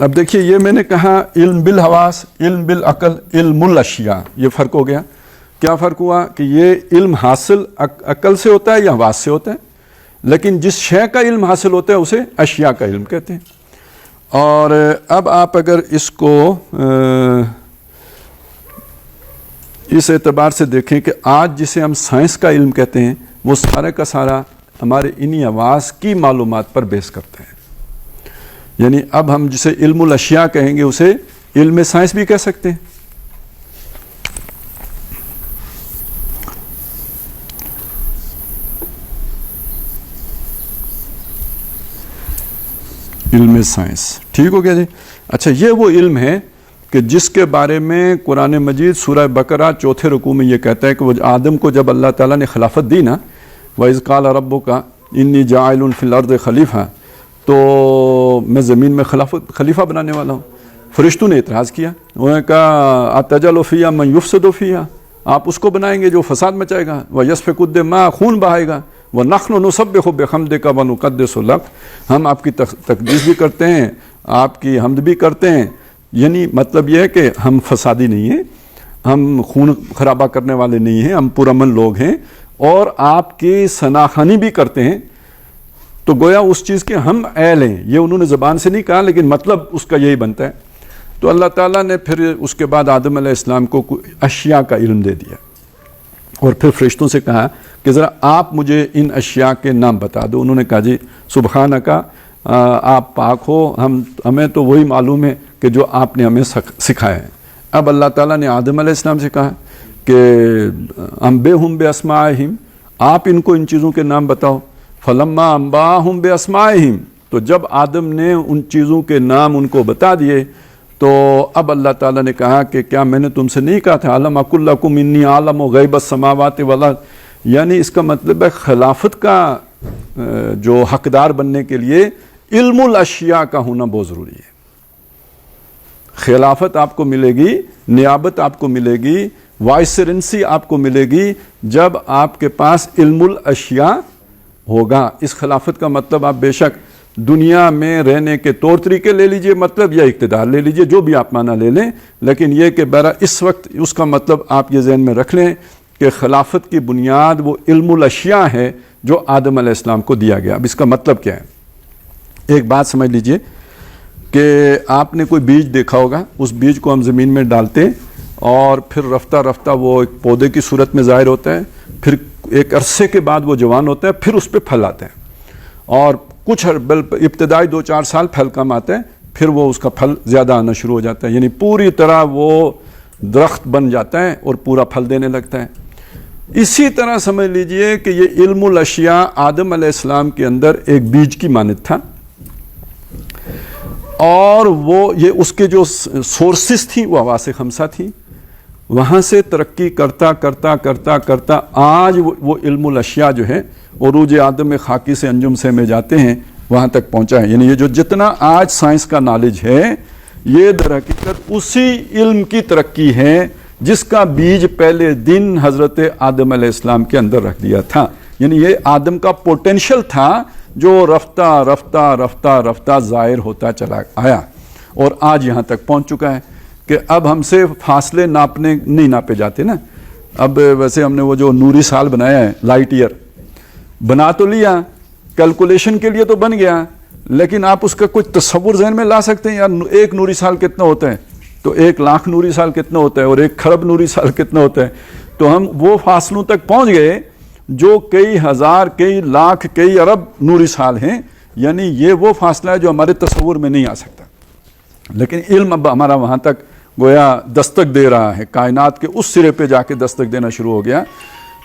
اب دیکھیے یہ میں نے کہا علم بالحواس، علم بالعقل، علم الاشیاء، یہ فرق ہو گیا. کیا فرق ہوا کہ یہ علم حاصل عقل سے ہوتا ہے یا حواس سے ہوتا ہے، لیکن جس شے کا علم حاصل ہوتا ہے اسے اشیاء کا علم کہتے ہیں. اور اب آپ اگر اس کو اس اعتبار سے دیکھیں کہ آج جسے ہم سائنس کا علم کہتے ہیں وہ سارے کا سارا ہمارے انہی حواس کی معلومات پر بیس کرتے ہیں. یعنی اب ہم جسے علم الاشیاء کہیں گے اسے علم سائنس بھی کہہ سکتے ہیں. علم سائنس، ٹھیک ہو گیا جی. اچھا، یہ وہ علم ہے کہ جس کے بارے میں قرآن مجید سورہ بقرہ 4 رکوع میں یہ کہتا ہے کہ وہ آدم کو جب اللہ تعالیٰ نے خلافت دی نا، وَإِذْ قَالَ رَبُّكَ إِنِّي جَاعِلٌ فِي الْأَرْضِ خَلِيفَةً، تو میں زمین میں خلیفہ بنانے والا ہوں. فرشتوں نے اعتراض کیا، انہوں نے کہا أَتَجْعَلُ فِيهَا مَن يُفْسِدُ فِيهَا، آپ اس کو بنائیں گے جو فساد مچائے گا، وَيَسْفِكُ الدِّمَاءَ، خون بہائے گا، وَنَحْنُ نُسَبِّحُ بِحَمْدِكَ وَنُقَدِّسُ لَكَ، ہم آپ کی تقدیس بھی کرتے ہیں، آپ کی حمد بھی کرتے ہیں. یعنی مطلب یہ ہے کہ ہم فسادی نہیں ہیں، ہم خون خرابہ کرنے والے نہیں ہیں، ہم پرامن لوگ ہیں اور آپ کی ثناخوانی بھی کرتے ہیں. تو گویا اس چیز کے ہم اہل ہیں، یہ انہوں نے زبان سے نہیں کہا لیکن مطلب اس کا یہی بنتا ہے. تو اللہ تعالیٰ نے پھر اس کے بعد آدم علیہ السلام کو اشیاء کا علم دے دیا اور پھر فرشتوں سے کہا کہ ذرا آپ مجھے ان اشیاء کے نام بتا دو. انہوں نے کہا جی سبحانک، آپ پاک ہو، ہمیں تو وہی معلوم ہے کہ جو آپ نے ہمیں سکھایا ہے. اب اللہ تعالیٰ نے آدم علیہ السلام سے کہا کہ انبئہم باسمائہم، آپ ان کو ان چیزوں کے نام بتاؤ. فلما انباہم باسمائہم، تو جب آدم نے ان چیزوں کے نام ان کو بتا دیے تو اب اللہ تعالیٰ نے کہا کہ کیا میں نے تم سے نہیں کہا تھا علم اقل لکم انی عالم غیب السماوات والارض، یعنی اس کا مطلب ہے خلافت کا جو حقدار بننے کے لیے علم الاشیاء کا ہونا بہت ضروری ہے. خلافت آپ کو ملے گی، نیابت آپ کو ملے گی، وائسرنسی آپ کو ملے گی جب آپ کے پاس علم الاشیاء ہوگا. اس خلافت کا مطلب آپ بے شک دنیا میں رہنے کے طور طریقے لے لیجئے مطلب، یا اقتدار لے لیجئے، جو بھی آپ معنی لے لیں، لیکن یہ کہ برا اس وقت اس کا مطلب آپ یہ ذہن میں رکھ لیں کہ خلافت کی بنیاد وہ علم الاشیاء ہے جو آدم علیہ السلام کو دیا گیا. اب اس کا مطلب کیا ہے؟ ایک بات سمجھ لیجئے کہ آپ نے کوئی بیج دیکھا ہوگا، اس بیج کو ہم زمین میں ڈالتے اور پھر رفتہ رفتہ وہ ایک پودے کی صورت میں ظاہر ہوتا ہے، پھر ایک عرصے کے بعد وہ جوان ہوتا ہے، پھر اس پہ پھل آتے ہیں اور کچھ ابتدائی 2-4 سال پھل کم آتا ہے، پھر وہ اس کا پھل زیادہ آنا شروع ہو جاتا ہے، یعنی پوری طرح وہ درخت بن جاتا ہے اور پورا پھل دینے لگتا ہے. اسی طرح سمجھ لیجئے کہ یہ علم الاشیاء آدم علیہ السلام کے اندر ایک بیج کی مانند تھا اور وہ یہ اس کے جو سورسز تھیں وہ حواس خمسہ تھیں. وہاں سے ترقی کرتا کرتا کرتا کرتا آج وہ علم الاشیاء جو ہے عروج آدم خاکی سے انجم سے میں جاتے ہیں وہاں تک پہنچا ہے. یعنی یہ جو جتنا آج سائنس کا نالج ہے یہ در حقیقت اسی علم کی ترقی ہے جس کا بیج پہلے دن حضرت آدم علیہ السلام کے اندر رکھ دیا تھا. یعنی یہ آدم کا پوٹینشل تھا جو رفتہ رفتہ رفتہ رفتہ ظاہر ہوتا چلا آیا اور آج یہاں تک پہنچ چکا ہے کہ اب ہم سے فاصلے ناپنے نہیں ناپے جاتے نا. اب ویسے ہم نے وہ جو نوری سال بنایا ہے، لائٹ ایئر بنا تو لیا، کیلکولیشن کے لیے تو بن گیا، لیکن آپ اس کا کوئی تصور ذہن میں لا سکتے ہیں؟ یار 1 نوری سال کتنا ہوتا ہے، تو 1 لاکھ نوری سال کتنا ہوتا ہے اور 1 کھرب نوری سال کتنا ہوتا ہے. تو ہم وہ فاصلوں تک پہنچ گئے جو کئی ہزار، کئی لاکھ، کئی ارب نوری سال ہیں. یعنی یہ وہ فاصلہ ہے جو ہمارے تصور میں نہیں آ سکتا، لیکن علم اب ہمارا وہاں تک گویا دستک دے رہا ہے، کائنات کے اس سرے پہ جا کے دستک دینا شروع ہو گیا.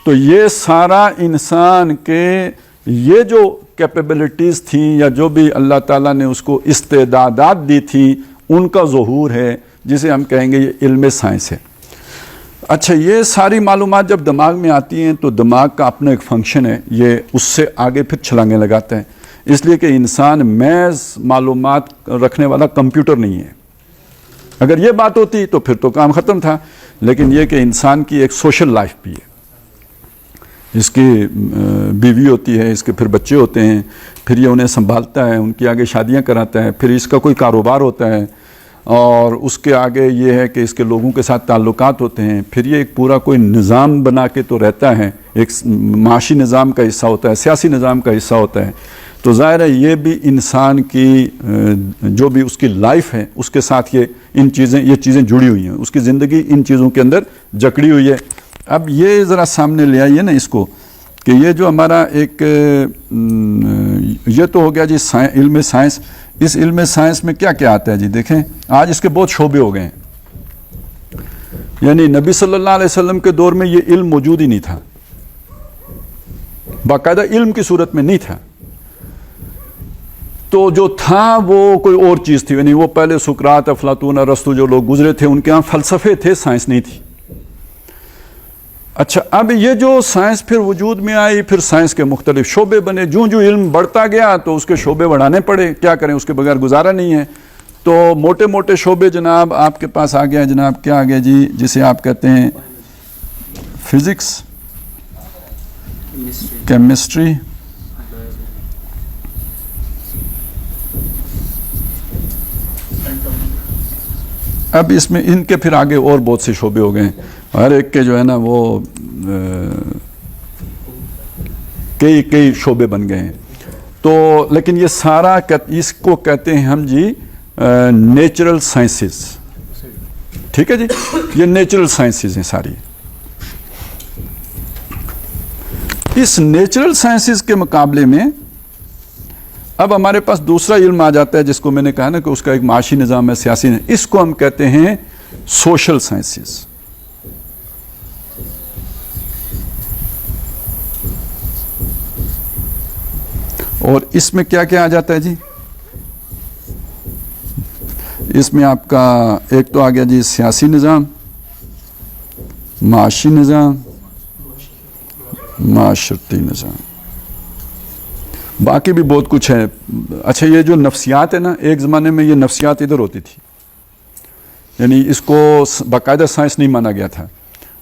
تو یہ سارا انسان کے یہ جو کیپیبلٹیز تھیں یا جو بھی اللہ تعالیٰ نے اس کو استعدادات دی تھی ان کا ظہور ہے جسے ہم کہیں گے یہ علم سائنس ہے. اچھا، یہ ساری معلومات جب دماغ میں آتی ہیں تو دماغ کا اپنا ایک فنکشن ہے، یہ اس سے آگے پھر چھلانگیں لگاتا ہے، اس لیے کہ انسان محض معلومات رکھنے والا کمپیوٹر نہیں ہے. اگر یہ بات ہوتی تو پھر تو کام ختم تھا، لیکن یہ کہ انسان کی ایک سوشل لائف بھی ہے. اس کی بیوی ہوتی ہے، اس کے پھر بچے ہوتے ہیں، پھر یہ انہیں سنبھالتا ہے، ان کی آگے شادیاں کراتا ہے، پھر اس کا کوئی کاروبار ہوتا ہے، اور اس کے آگے یہ ہے کہ اس کے لوگوں کے ساتھ تعلقات ہوتے ہیں، پھر یہ ایک پورا کوئی نظام بنا کے تو رہتا ہے، ایک معاشی نظام کا حصہ ہوتا ہے، سیاسی نظام کا حصہ ہوتا ہے. تو ظاہر ہے یہ بھی انسان کی جو بھی اس کی لائف ہے اس کے ساتھ یہ چیزیں جڑی ہوئی ہیں، اس کی زندگی ان چیزوں کے اندر جکڑی ہوئی ہے. اب یہ ذرا سامنے لے آئیے نا اس کو، کہ یہ جو ہمارا ایک یہ تو ہو گیا جی علم سائنس. اس علم سائنس میں کیا کیا آتا ہے جی؟ دیکھیں آج اس کے بہت شعبے ہو گئے ہیں. یعنی نبی صلی اللہ علیہ وسلم کے دور میں یہ علم موجود ہی نہیں تھا، باقاعدہ علم کی صورت میں نہیں تھا. تو جو تھا وہ کوئی اور چیز تھی. یعنی وہ پہلے سقراط، افلاطون، ارسطو جو لوگ گزرے تھے ان کے ہاں فلسفے تھے، سائنس نہیں تھی. اچھا اب یہ جو سائنس پھر وجود میں آئی، پھر سائنس کے مختلف شعبے بنے، جو علم بڑھتا گیا تو اس کے شعبے بڑھانے پڑے، کیا کریں، اس کے بغیر گزارا نہیں ہے. تو موٹے موٹے شعبے جناب آپ کے پاس آ گیا جناب، کیا آ گیا جی؟ جسے آپ کہتے ہیں فزکس، کیمسٹری، اب اس میں ان کے پھر آگے اور بہت سے شعبے ہو گئے ہیں، ہر ایک کے جو ہے نا وہ کئی شعبے بن گئے ہیں. تو لیکن یہ سارا اس کو کہتے ہیں ہم جی نیچرل سائنسز. ٹھیک ہے جی، یہ نیچرل سائنسز ہیں ساری. اس نیچرل سائنسز کے مقابلے میں اب ہمارے پاس دوسرا علم آ جاتا ہے، جس کو میں نے کہا نا کہ اس کا ایک معاشی نظام ہے، سیاسی نظام. اس کو ہم کہتے ہیں سوشل سائنسز. اور اس میں کیا کیا آ جاتا ہے جی؟ اس میں آپ کا ایک تو آ گیا جی سیاسی نظام، معاشی نظام، معاشرتی نظام، باقی بھی بہت کچھ ہے. اچھا یہ جو نفسیات ہے نا، ایک زمانے میں یہ نفسیات ادھر ہوتی تھی، یعنی اس کو باقاعدہ سائنس نہیں مانا گیا تھا،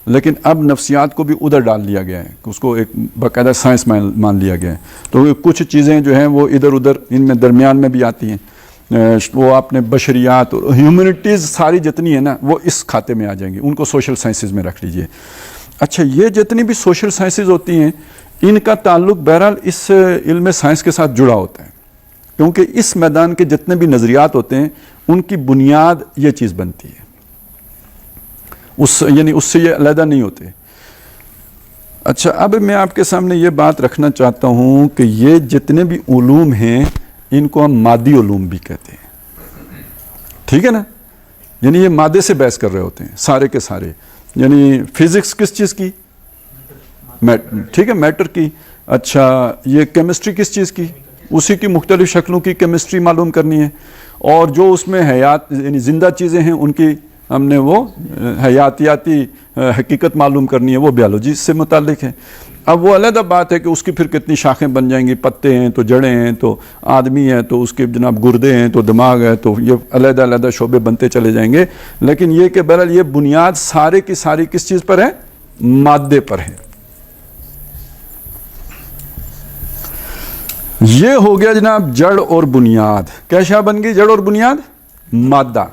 لیکن اب نفسیات کو بھی ادھر ڈال لیا گیا ہے، اس کو ایک باقاعدہ سائنس مان لیا گیا ہے. تو کچھ چیزیں جو ہیں وہ ادھر ادھر ان میں درمیان میں بھی آتی ہیں. وہ آپ نے بشریات اور ہیومنٹیز ساری جتنی ہیں نا وہ اس کھاتے میں آ جائیں گی، ان کو سوشل سائنسز میں رکھ لیجئے. اچھا یہ جتنی بھی سوشل سائنسز ہوتی ہیں ان کا تعلق بہرحال اس علم سائنس کے ساتھ جڑا ہوتا ہے، کیونکہ اس میدان کے جتنے بھی نظریات ہوتے ہیں ان کی بنیاد یہ چیز بنتی ہے، یعنی اس سے یہ علیحدہ نہیں ہوتے. اچھا اب میں آپ کے سامنے یہ بات رکھنا چاہتا ہوں کہ یہ جتنے بھی علوم ہیں ان کو ہم مادی علوم بھی کہتے ہیں. ٹھیک ہے نا، یعنی یہ مادے سے بحث کر رہے ہوتے ہیں سارے کے سارے. یعنی فزکس کس چیز کی؟ ٹھیک ہے، میٹر کی. اچھا یہ کیمسٹری کس چیز کی؟ اسی کی مختلف شکلوں کی کیمسٹری معلوم کرنی ہے. اور جو اس میں حیات یعنی زندہ چیزیں ہیں ان کی ہم نے وہ حیاتیاتی حقیقت معلوم کرنی ہے، وہ بیالوجی سے متعلق ہے. اب وہ علیحدہ بات ہے کہ اس کی پھر کتنی شاخیں بن جائیں گی، پتے ہیں تو جڑیں ہیں تو آدمی ہے تو اس کے جناب گردے ہیں تو دماغ ہے، تو یہ علیحدہ علیحدہ شعبے بنتے چلے جائیں گے. لیکن یہ کہ بہرحال یہ بنیاد سارے کی ساری کس چیز پر ہے؟ مادے پر ہے. یہ ہو گیا جناب جڑ اور بنیاد. کیا شاہ بن گئی؟ جڑ اور بنیاد. مادہ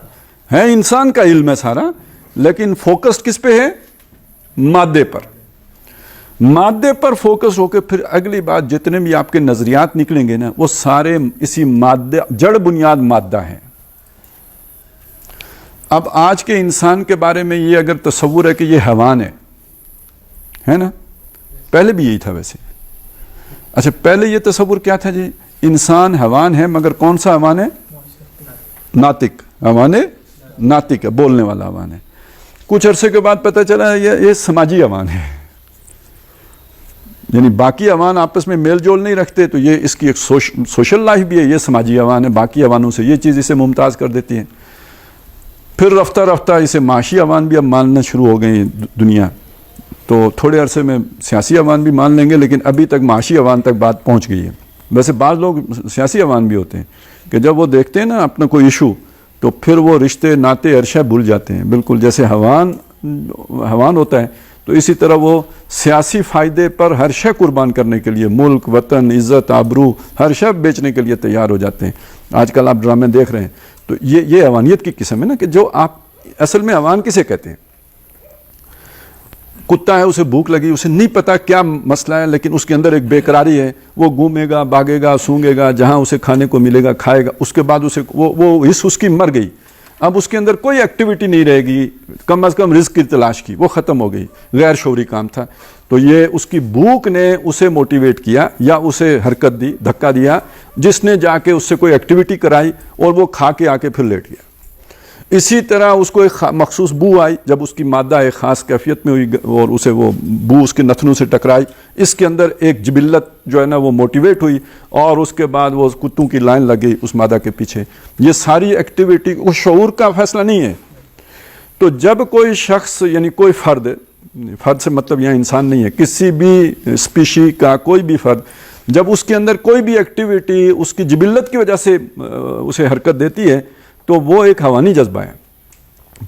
ہے، انسان کا علم ہے سارا، لیکن فوکس کس پہ ہے؟ مادے پر. مادے پر فوکس ہو کے پھر اگلی بات جتنے بھی آپ کے نظریات نکلیں گے نا وہ سارے اسی مادہ، جڑ بنیاد مادہ ہیں. اب آج کے انسان کے بارے میں یہ اگر تصور ہے کہ یہ حیوان ہے نا، پہلے بھی یہی تھا ویسے. اچھا پہلے یہ تصور کیا تھا جی؟ انسان حیوان ہے، مگر کون سا حیوان ہے؟ ناطق حیوان ہے، ناطق ہے، بولنے والا حیوان ہے. کچھ عرصے کے بعد پتہ چلا یہ سماجی حیوان ہے، یعنی باقی حیوان آپس میں میل جول نہیں رکھتے، تو یہ اس کی ایک سوشل لائف بھی ہے، یہ سماجی حیوان ہے، باقی حیوانوں سے یہ چیز اسے ممتاز کر دیتی ہے. پھر رفتہ رفتہ اسے معاشی حیوان بھی اب ماننا شروع ہو گئی دنیا. تو تھوڑے عرصے میں سیاسی حیوان بھی مان لیں گے، لیکن ابھی تک معاشی حیوان تک بات پہنچ گئی ہے. ویسے بعض لوگ سیاسی حیوان بھی ہوتے ہیں کہ جب وہ دیکھتے ہیں نا اپنا کوئی ایشو تو پھر وہ رشتے ناطے عرشہ بھول جاتے ہیں، بالکل جیسے حیوان ہوتا ہے تو اسی طرح وہ سیاسی فائدے پر ہر شے قربان کرنے کے لیے، ملک، وطن، عزت، آبرو، ہر شے بیچنے کے لیے تیار ہو جاتے ہیں۔ آج کل آپ ڈرامے دیکھ رہے ہیں، تو یہ عوانیت کی قسم ہے نا، کہ جو آپ اصل میں عوان کسے کہتے ہیں؟ کتا ہے، اسے بھوک لگی، اسے نہیں پتا کیا مسئلہ ہے، لیکن اس کے اندر ایک بے قراری ہے، وہ گھومے گا، بھاگے گا، سونگے گا، جہاں اسے کھانے کو ملے گا کھائے گا، اس کے بعد اسے وہ حص اس کی مر گئی، اب اس کے اندر کوئی ایکٹیویٹی نہیں رہے گی، کم از کم رزق کی تلاش کی، وہ ختم ہو گئی، غیر شعوری کام تھا۔ تو یہ اس کی بھوک نے اسے موٹیویٹ کیا یا اسے حرکت دی، دھکا دیا، جس نے جا کے اس سے کوئی ایکٹیویٹی کرائی اور وہ کھا کے آ کے پھر لیٹ گیا۔ اسی طرح اس کو ایک مخصوص بو آئی، جب اس کی مادہ ایک خاص کیفیت میں ہوئی اور اسے وہ بو اس کے نتنوں سے ٹکرائی، اس کے اندر ایک جبلت جو ہے نا وہ موٹیویٹ ہوئی، اور اس کے بعد وہ کتوں کی لائن لگ گئی اس مادہ کے پیچھے۔ یہ ساری ایکٹیویٹی وہ شعور کا فیصلہ نہیں ہے۔ تو جب کوئی شخص، یعنی کوئی فرد سے مطلب یہاں انسان نہیں ہے، کسی بھی اسپیشی کا کوئی بھی فرد، جب اس کے اندر کوئی بھی ایکٹیویٹی اس کی جبلت کی وجہ سے اسے حرکت دیتی ہے، تو وہ ایک حیوانی جذبہ ہے۔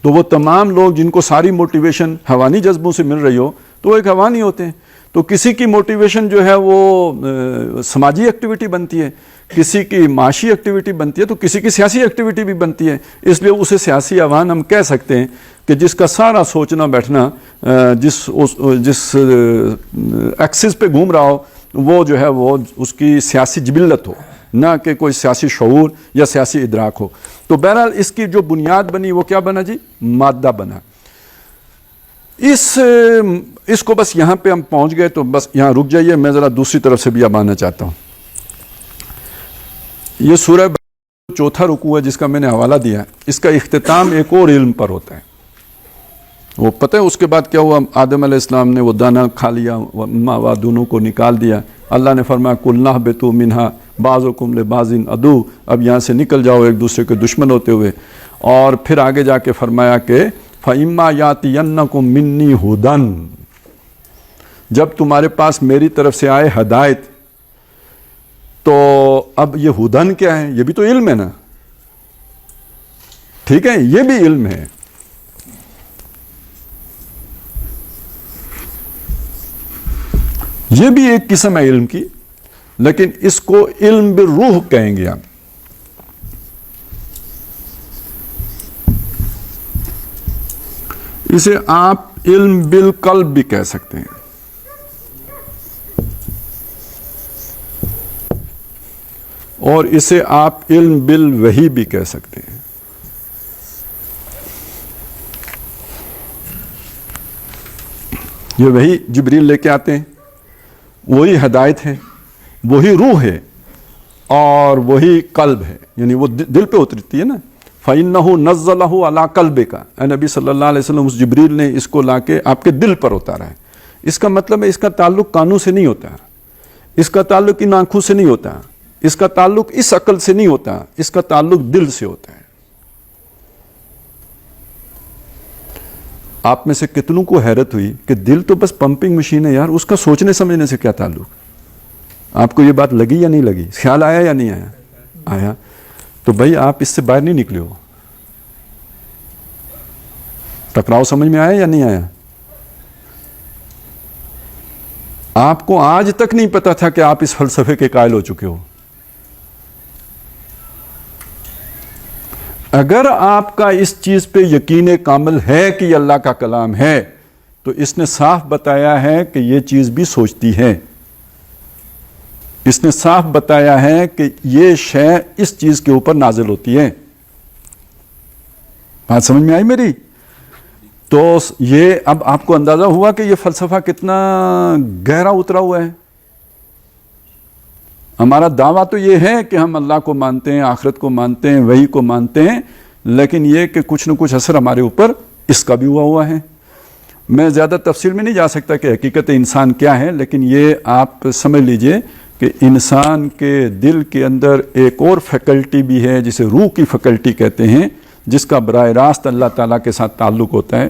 تو وہ تمام لوگ جن کو ساری موٹیویشن حیوانی جذبوں سے مل رہی ہو، تو وہ ایک حیوانی ہوتے ہیں۔ تو کسی کی موٹیویشن جو ہے وہ سماجی ایکٹیویٹی بنتی ہے، کسی کی معاشی ایکٹیویٹی بنتی ہے، تو کسی کی سیاسی ایکٹیویٹی بھی بنتی ہے۔ اس لیے اسے سیاسی عوان ہم کہہ سکتے ہیں کہ جس کا سارا سوچنا بیٹھنا جس ایکسس پہ گھوم رہا ہو، وہ جو ہے وہ اس کی سیاسی جبلت ہو، نہ کہ کوئی سیاسی شعور یا سیاسی ادراک ہو۔ تو بہرحال اس کی جو بنیاد بنی وہ کیا بنا جی؟ مادہ بنا۔ اس کو بس یہاں پہ ہم پہنچ گئے تو بس یہاں رک جائیے، میں ذرا دوسری طرف سے بھی اب آنا چاہتا ہوں۔ یہ سورہ چوتھا رکوع ہے جس کا میں نے حوالہ دیا، اس کا اختتام ایک اور علم پر ہوتا ہے۔ وہ پتہ ہے اس کے بعد کیا ہوا؟ آدم علیہ السلام نے وہ دانہ کھا لیا، ماوا دونوں کو نکال دیا، اللہ نے فرمایا قُلْنَا اهْبِطُوا مِنْهَا بَعْضُكُمْ لِبَعْضٍ عَدُوٌّ، اب یہاں سے نکل جاؤ ایک دوسرے کے دشمن ہوتے ہوئے۔ اور پھر آگے جا کے فرمایا کہ فَإِمَّا يَأْتِيَنَّكُم مِّنِّي هُدًى، جب تمہارے پاس میری طرف سے آئے ہدایت، تو اب یہ ہدن کیا ہے؟ یہ بھی تو علم ہے نا، ٹھیک ہے، یہ بھی علم ہے۔ یہ بھی ایک قسم ہے علم کی، لیکن اس کو علم بالروح کہیں گے ہم۔ اسے آپ علم بالقلب بھی کہہ سکتے ہیں، اور اسے آپ علم بالوحی بھی کہہ سکتے ہیں۔ یہ وہی جبریل لے کے آتے ہیں، وہی ہدایت ہے، وہی روح ہے، اور وہی قلب ہے، یعنی وہ دل پہ اترتی ہے نا۔ فَإِنَّهُ نَزَّلَهُ عَلَىٰ قَلْبِكَ، اے نبی صلی اللہ علیہ وسلم، اس جبریل نے اس کو لا کے آپ کے دل پر اتارا ہے۔ اس کا مطلب ہے اس کا تعلق کانوں سے نہیں ہوتا، اس کا تعلق ان آنکھوں سے نہیں ہوتا، اس کا تعلق اس عقل سے نہیں ہوتا، اس کا تعلق دل سے ہوتا ہے۔ آپ میں سے کتنوں کو حیرت ہوئی کہ دل تو بس پمپنگ مشین ہے یار، اس کا سوچنے سمجھنے سے کیا تعلق؟ آپ کو یہ بات لگی یا نہیں لگی؟ خیال آیا یا نہیں آیا؟ آیا۔ تو بھائی آپ اس سے باہر نہیں نکلے ہو۔ ٹکراؤ سمجھ میں آیا یا نہیں آیا؟ آپ کو آج تک نہیں پتا تھا کہ آپ اس فلسفے کے قائل ہو چکے ہو۔ اگر آپ کا اس چیز پہ یقین کامل ہے کہ یہ اللہ کا کلام ہے، تو اس نے صاف بتایا ہے کہ یہ چیز بھی سوچتی ہے، اس نے صاف بتایا ہے کہ یہ شے اس چیز کے اوپر نازل ہوتی ہے۔ بات سمجھ میں آئی میری؟ تو یہ اب آپ کو اندازہ ہوا کہ یہ فلسفہ کتنا گہرا اترا ہوا ہے۔ ہمارا دعویٰ تو یہ ہے کہ ہم اللہ کو مانتے ہیں، آخرت کو مانتے ہیں، وحی کو مانتے ہیں، لیکن یہ کہ کچھ نہ کچھ اثر ہمارے اوپر اس کا بھی ہوا ہے۔ میں زیادہ تفصیل میں نہیں جا سکتا کہ حقیقت انسان کیا ہے، لیکن یہ آپ سمجھ لیجئے کہ انسان کے دل کے اندر ایک اور فیکلٹی بھی ہے جسے روح کی فیکلٹی کہتے ہیں، جس کا براہ راست اللہ تعالیٰ کے ساتھ تعلق ہوتا ہے۔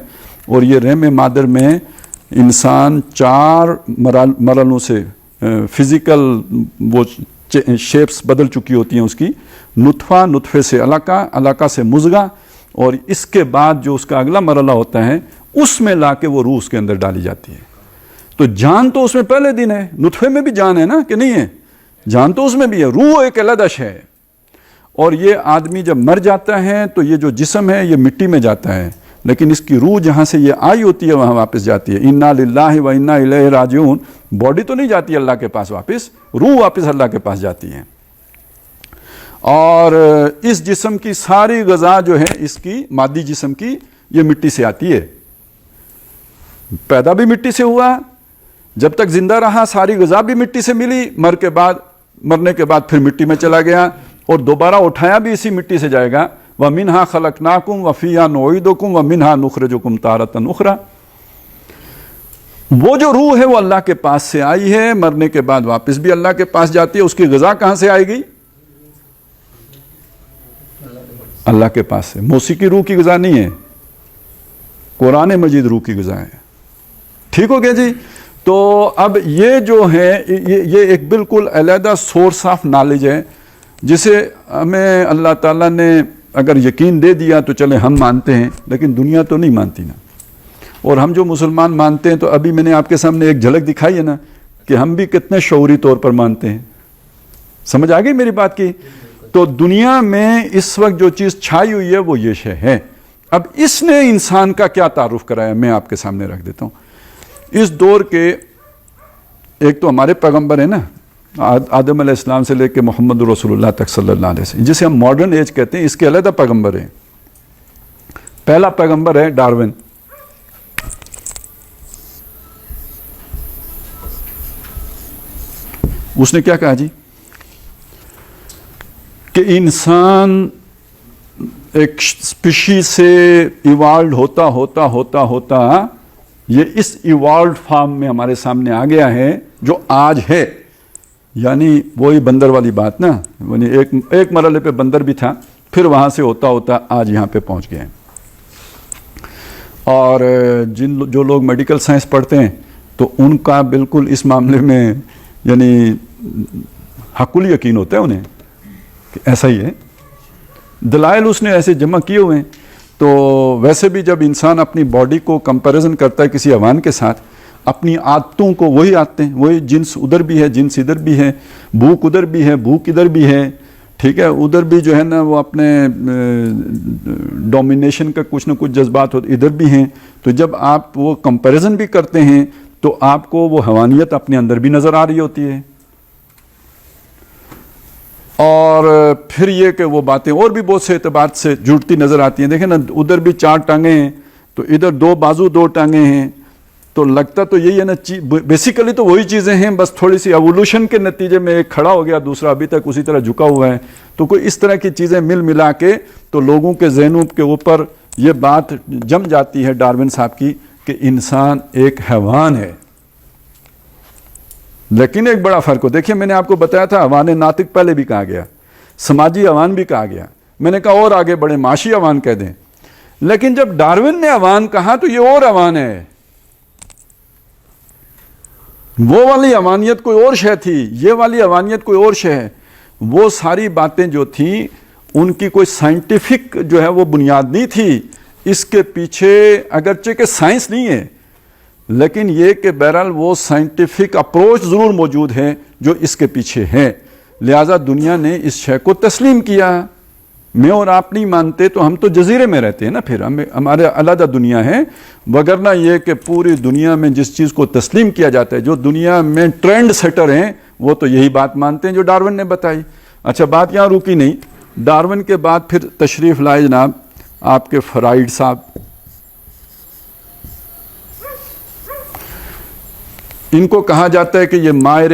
اور یہ رحم مادر میں انسان 4 مرحلوں سے فزیکل وہ شیپس بدل چکی ہوتی ہیں اس کی، نطفہ، نطفے سے علقہ، علقہ سے مضغہ، اور اس کے بعد جو اس کا اگلا مرحلہ ہوتا ہے اس میں لا کے وہ روح اس کے اندر ڈالی جاتی ہے. تو جان تو اس میں پہلے دن ہے, نطفے میں بھی جان ہے نا کہ نہیں ہے, جان تو اس میں بھی ہے, روح ایک علیحدہ شے ہے. اور یہ آدمی جب مر جاتا ہے تو یہ جو جسم ہے یہ مٹی میں جاتا ہے, لیکن اس کی روح جہاں سے یہ آئی ہوتی ہے وہاں واپس جاتی ہے. انا للہ و انا الیہ راجعون. باڈی تو نہیں جاتی اللہ کے پاس واپس, روح واپس اللہ کے پاس جاتی ہے. اور اس جسم کی ساری غذا جو ہے اس کی مادی جسم کی یہ مٹی سے آتی ہے. پیدا بھی مٹی سے ہوا, جب تک زندہ رہا ساری غذا بھی مٹی سے ملی, مرنے کے بعد پھر مٹی میں چلا گیا اور دوبارہ اٹھایا بھی اسی مٹی سے جائے گا. وَمِنْهَا خَلَقْنَاكُمْ وَفِيهَا نُعِيدُكُمْ وَمِنْهَا نُخْرِجُكُمْ تَارَةً أُخْرَى. وہ جو روح ہے وہ اللہ کے پاس سے آئی ہے, مرنے کے بعد واپس بھی اللہ کے پاس جاتی ہے. اس کی غذا کہاں سے آئے گی؟ اللہ کے پاس سے. موسیقی روح کی غذا نہیں ہے, قرآن مجید روح کی غذا ہے. ٹھیک ہو گیا جی. تو اب یہ جو ہے یہ ایک بالکل علیحدہ سورس آف نالج ہے جسے ہمیں اللہ تعالیٰ نے اگر یقین دے دیا تو چلے ہم مانتے ہیں, لیکن دنیا تو نہیں مانتی نا. اور ہم جو مسلمان مانتے ہیں تو ابھی میں نے آپ کے سامنے ایک جھلک دکھائی ہے نا کہ ہم بھی کتنے شعوری طور پر مانتے ہیں. سمجھ آ گئی میری بات کی؟ تو دنیا میں اس وقت جو چیز چھائی ہوئی ہے وہ یہ شے ہے. اب اس نے انسان کا کیا تعارف کرایا میں آپ کے سامنے رکھ دیتا ہوں. اس دور کے ایک تو ہمارے پیغمبر ہیں نا, آدم علیہ السلام سے لے کے محمد رسول اللہ تک صلی اللہ علیہ وسلم, جسے ہم ماڈرن ایج کہتے ہیں, اس کے علیحدہ پیغمبر ہیں. پہلا پیغمبر ہے ڈارون. اس نے کیا کہا جی کہ انسان ایک اسپیشیز سے ایوالوڈ ہوتا ہوتا ہوتا ہوتا یہ اس ایوالوڈ فارم میں ہمارے سامنے آ گیا ہے جو آج ہے. یعنی وہی بندر والی بات نا, یعنی ایک مرحلے پہ بندر بھی تھا, پھر وہاں سے ہوتا ہوتا آج یہاں پہ پہنچ گئے ہیں. اور جو لوگ میڈیکل سائنس پڑھتے ہیں تو ان کا بالکل اس معاملے میں یعنی حق الیقین ہوتا ہے انہیں کہ ایسا ہی ہے. دلائل اس نے ایسے جمع کیے ہوئے ہیں. تو ویسے بھی جب انسان اپنی باڈی کو کمپیریزن کرتا ہے کسی حیوان کے ساتھ, اپنی عادتوں کو وہی عادتیں, وہی جنس ادھر بھی ہے, جنس ادھر بھی ہے, بھوک ادھر بھی ہے, بھوک ادھر بھی ہے, ٹھیک ہے, ادھر بھی جو ہے نا وہ اپنے ڈومینیشن کا کچھ نہ کچھ جذبات ہوتے ادھر بھی ہیں. تو جب آپ وہ کمپیریزن بھی کرتے ہیں تو آپ کو وہ حیوانیت اپنے اندر بھی نظر آ رہی ہوتی ہے. اور پھر یہ کہ وہ باتیں اور بھی بہت سے اعتبار سے جڑتی نظر آتی ہیں. دیکھیں نا, ادھر بھی 4 ٹانگیں ہیں تو ادھر 2 بازو 2 ٹانگیں ہیں, تو لگتا تو یہی ہے نا, بیسیکلی تو وہی چیزیں ہیں, بس تھوڑی سی ایوولوشن کے نتیجے میں ایک کھڑا ہو گیا, دوسرا ابھی تک اسی طرح جھکا ہوا ہے. تو کوئی اس طرح کی چیزیں مل ملا کے تو لوگوں کے ذہنوں کے اوپر یہ بات جم جاتی ہے ڈارون صاحب کی کہ انسان ایک حیوان ہے. لیکن ایک بڑا فرق ہو. دیکھیے میں نے آپ کو بتایا تھا حیوان ناطق پہلے بھی کہا گیا, سماجی حیوان بھی کہا گیا, میں نے کہا اور آگے بڑے معاشی حیوان کہہ دیں. لیکن جب ڈارون نے حیوان کہا تو یہ اور حیوان ہے, وہ والی حیوانیت کوئی اور شے تھی, یہ والی حیوانیت کوئی اور شے ہے. وہ ساری باتیں جو تھیں ان کی کوئی سائنٹیفک جو ہے وہ بنیاد نہیں تھی. اس کے پیچھے اگرچہ کہ سائنس نہیں ہے لیکن یہ کہ بہرحال وہ سائنٹیفک اپروچ ضرور موجود ہے جو اس کے پیچھے ہے. لہذا دنیا نے اس شے کو تسلیم کیا. میں اور آپ نہیں مانتے تو ہم تو جزیرے میں رہتے ہیں نا, پھر ہمارے علیحدہ دنیا ہے. وگرنہ یہ کہ پوری دنیا میں جس چیز کو تسلیم کیا جاتا ہے, جو دنیا میں ٹرینڈ سیٹر ہیں وہ تو یہی بات مانتے ہیں جو ڈارون نے بتائی. اچھا بات یہاں رکی نہیں. ڈارون کے بعد پھر تشریف لائے جناب آپ کے فرائڈ صاحب. ان کو کہا جاتا ہے کہ یہ ماہر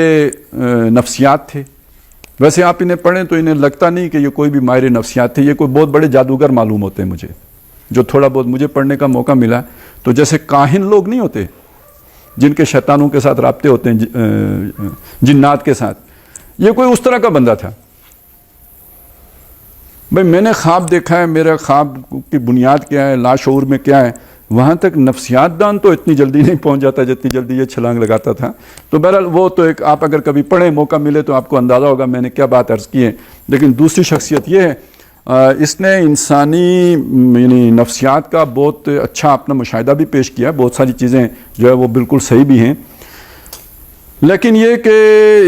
نفسیات تھے. ویسے آپ انہیں پڑھیں تو انہیں لگتا نہیں کہ یہ کوئی بھی ماہر نفسیات تھے, یہ کوئی بہت بڑے جادوگر معلوم ہوتے ہیں مجھے, جو تھوڑا بہت مجھے پڑھنے کا موقع ملا. تو جیسے کاہن لوگ نہیں ہوتے جن کے شیطانوں کے ساتھ رابطے ہوتے ہیں, جنات کے ساتھ, یہ کوئی اس طرح کا بندہ تھا. بھائی میں نے خواب دیکھا ہے, میرا خواب کی بنیاد کیا ہے, لاشعور میں کیا ہے, وہاں تک نفسیات دان تو اتنی جلدی نہیں پہنچ جاتا جتنی جلدی یہ چھلانگ لگاتا تھا. تو بہرحال وہ تو ایک, آپ اگر کبھی پڑھیں موقع ملے تو آپ کو اندازہ ہوگا میں نے کیا بات عرض کی ہے. لیکن دوسری شخصیت یہ ہے, اس نے انسانی یعنی نفسیات کا بہت اچھا اپنا مشاہدہ بھی پیش کیا، بہت ساری چیزیں جو ہے وہ بالکل صحیح بھی ہیں، لیکن یہ کہ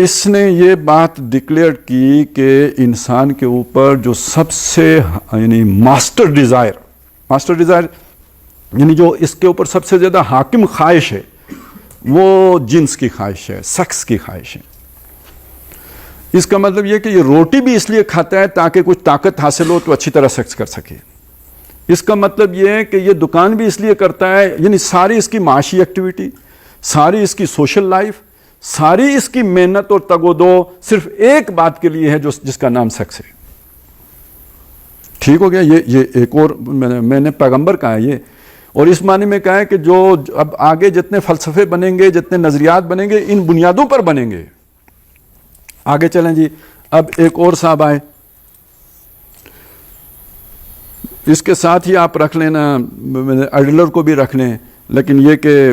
اس نے یہ بات ڈکلیئر کی کہ انسان کے اوپر جو سب سے یعنی ماسٹر ڈیزائر یعنی جو اس کے اوپر سب سے زیادہ حاکم خواہش ہے وہ جنس کی خواہش ہے، سیکس کی خواہش ہے۔ اس کا مطلب یہ کہ یہ روٹی بھی اس لیے کھاتا ہے تاکہ کچھ طاقت حاصل ہو تو اچھی طرح سیکس کر سکے۔ اس کا مطلب یہ ہے کہ یہ دکان بھی اس لیے کرتا ہے، یعنی ساری اس کی معاشی ایکٹیویٹی، ساری اس کی سوشل لائف، ساری اس کی محنت اور تگ و دو صرف ایک بات کے لیے ہے جس کا نام سیکس ہے۔ ٹھیک ہو گیا؟ یہ ایک اور میں نے پیغمبر کہا ہے یہ، اور اس معنی میں کہا ہے کہ جو اب آگے جتنے فلسفے بنیں گے، جتنے نظریات بنیں گے، ان بنیادوں پر بنیں گے۔ آگے چلیں جی، اب ایک اور صاحب آئے، اس کے ساتھ ہی آپ رکھ لینا ایڈلر کو بھی رکھ لیں، لیکن یہ کہ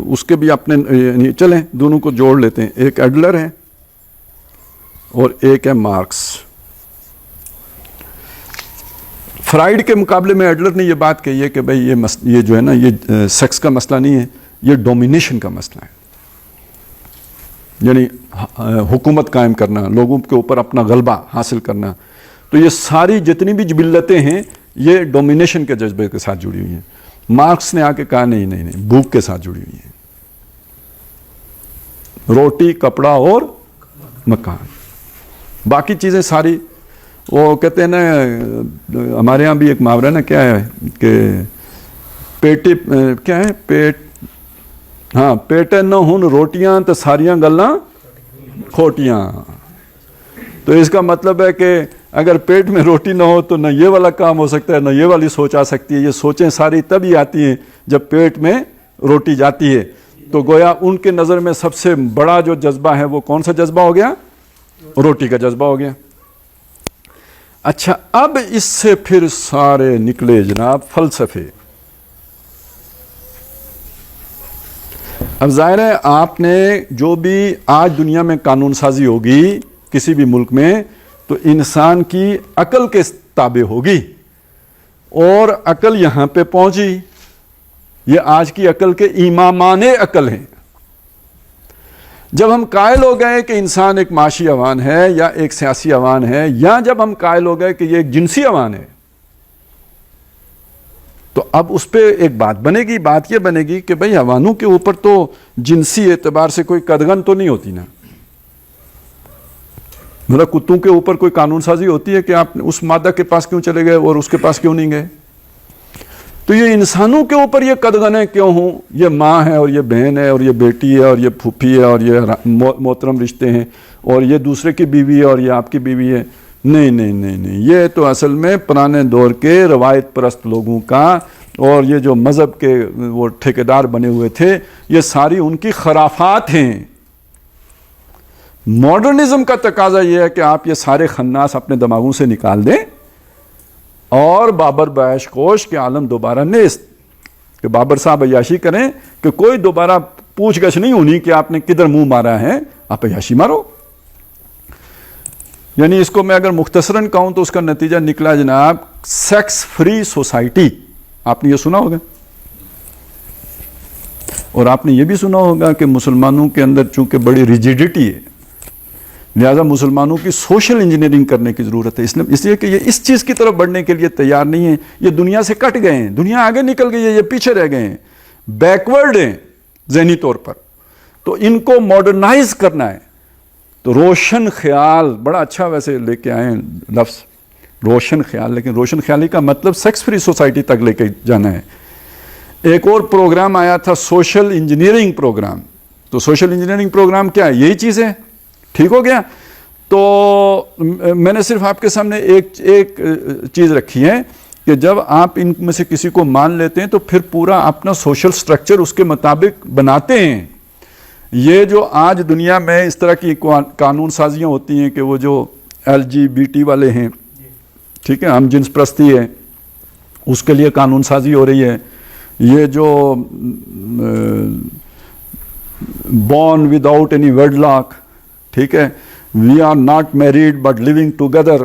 اس کے بھی اپنے چلیں دونوں کو جوڑ لیتے ہیں، ایک ایڈلر ہے اور ایک ہے مارکس۔ فرائیڈ کے مقابلے میں ایڈلر نے یہ بات کہی ہے کہ بھئی یہ جو ہے نا یہ سیکس کا مسئلہ نہیں ہے، یہ ڈومینیشن کا مسئلہ ہے، یعنی حکومت قائم کرنا، لوگوں کے اوپر اپنا غلبہ حاصل کرنا۔ تو یہ ساری جتنی بھی جبلتیں ہیں یہ ڈومینیشن کے جذبے کے ساتھ جڑی ہوئی ہیں۔ مارکس نے آ کے کہا نہیں، بھوک کے ساتھ جڑی ہوئی ہیں، روٹی، کپڑا اور مکان، باقی چیزیں ساری۔ وہ کہتے ہیں نا، ہمارے ہاں بھی ایک محاورہ نا کیا ہے کہ پیٹے نہ ہن روٹیاں تو ساریاں گلاں کھوٹیاں۔ تو اس کا مطلب ہے کہ اگر پیٹ میں روٹی نہ ہو تو نہ یہ والا کام ہو سکتا ہے، نہ یہ والی سوچ آ سکتی ہے۔ یہ سوچیں ساری تبھی آتی ہیں جب پیٹ میں روٹی جاتی ہے۔ تو گویا ان کے نظر میں سب سے بڑا جو جذبہ ہے وہ کون سا جذبہ ہو گیا؟ روٹی کا جذبہ ہو گیا۔ اچھا، اب اس سے پھر سارے نکلے جناب فلسفے۔ اب ظاہر ہے آپ نے جو بھی آج دنیا میں قانون سازی ہوگی کسی بھی ملک میں تو انسان کی عقل کے تابع ہوگی، اور عقل یہاں پہ پہنچی۔ یہ آج کی عقل کے امامان عقل ہیں۔ جب ہم قائل ہو گئے کہ انسان ایک معاشی حیوان ہے یا ایک سیاسی حیوان ہے، یا جب ہم قائل ہو گئے کہ یہ ایک جنسی حیوان ہے، تو اب اس پہ ایک بات بنے گی۔ بات یہ بنے گی کہ بھئی حیوانوں کے اوپر تو جنسی اعتبار سے کوئی قدغن تو نہیں ہوتی نا، مطلب کتوں کے اوپر کوئی قانون سازی ہوتی ہے کہ آپ اس مادہ کے پاس کیوں چلے گئے اور اس کے پاس کیوں نہیں گئے؟ تو یہ انسانوں کے اوپر یہ قدغنیں کیوں ہوں؟ یہ ماں ہے اور یہ بہن ہے اور یہ بیٹی ہے اور یہ پھوپھی ہے اور یہ محترم رشتے ہیں اور یہ دوسرے کی بیوی ہے اور یہ آپ کی بیوی ہے۔ نہیں، یہ تو اصل میں پرانے دور کے روایت پرست لوگوں کا، اور یہ جو مذہب کے وہ ٹھیکیدار بنے ہوئے تھے، یہ ساری ان کی خرافات ہیں۔ ماڈرنزم کا تقاضا یہ ہے کہ آپ یہ سارے خناس اپنے دماغوں سے نکال دیں اور بابر بعیش کوش کے عالم دوبارہ نیست، کہ بابر صاحب عیاشی کریں کہ کوئی دوبارہ پوچھ گچھ نہیں ہونی کہ آپ نے کدھر منہ مارا ہے، آپ عیاشی مارو۔ یعنی اس کو میں اگر مختصراً کہوں تو اس کا نتیجہ نکلا جناب سیکس فری سوسائٹی۔ آپ نے یہ سنا ہوگا، اور آپ نے یہ بھی سنا ہوگا کہ مسلمانوں کے اندر چونکہ بڑی ریجیڈیٹی ہے، لہذا مسلمانوں کی سوشل انجینئرنگ کرنے کی ضرورت ہے، اس لیے کہ یہ اس چیز کی طرف بڑھنے کے لیے تیار نہیں ہے۔ یہ دنیا سے کٹ گئے ہیں، دنیا آگے نکل گئی ہے، یہ پیچھے رہ گئے ہیں، بیکورڈ ہیں ذہنی طور پر۔ تو ان کو ماڈرنائز کرنا ہے۔ تو روشن خیال، بڑا اچھا ویسے لے کے آئے ہیں لفظ روشن خیال، لیکن روشن خیالی کا مطلب سیکس فری سوسائٹی تک لے کے جانا ہے۔ ایک اور پروگرام آیا تھا سوشل انجینئرنگ پروگرام۔ تو سوشل انجینئرنگ پروگرام کیا ہے؟ یہی چیز ہے۔ ٹھیک ہو گیا؟ تو میں نے صرف آپ کے سامنے ایک چیز رکھی ہے کہ جب آپ ان میں سے کسی کو مان لیتے ہیں تو پھر پورا اپنا سوشل سٹرکچر اس کے مطابق بناتے ہیں۔ یہ جو آج دنیا میں اس طرح کی قانون سازیاں ہوتی ہیں کہ وہ جو LGBT والے ہیں، ٹھیک ہے، ہم جنس پرستی ہے، اس کے لیے قانون سازی ہو رہی ہے۔ یہ جو born without any wedlock, ٹھیک ہے، we are not married but living together,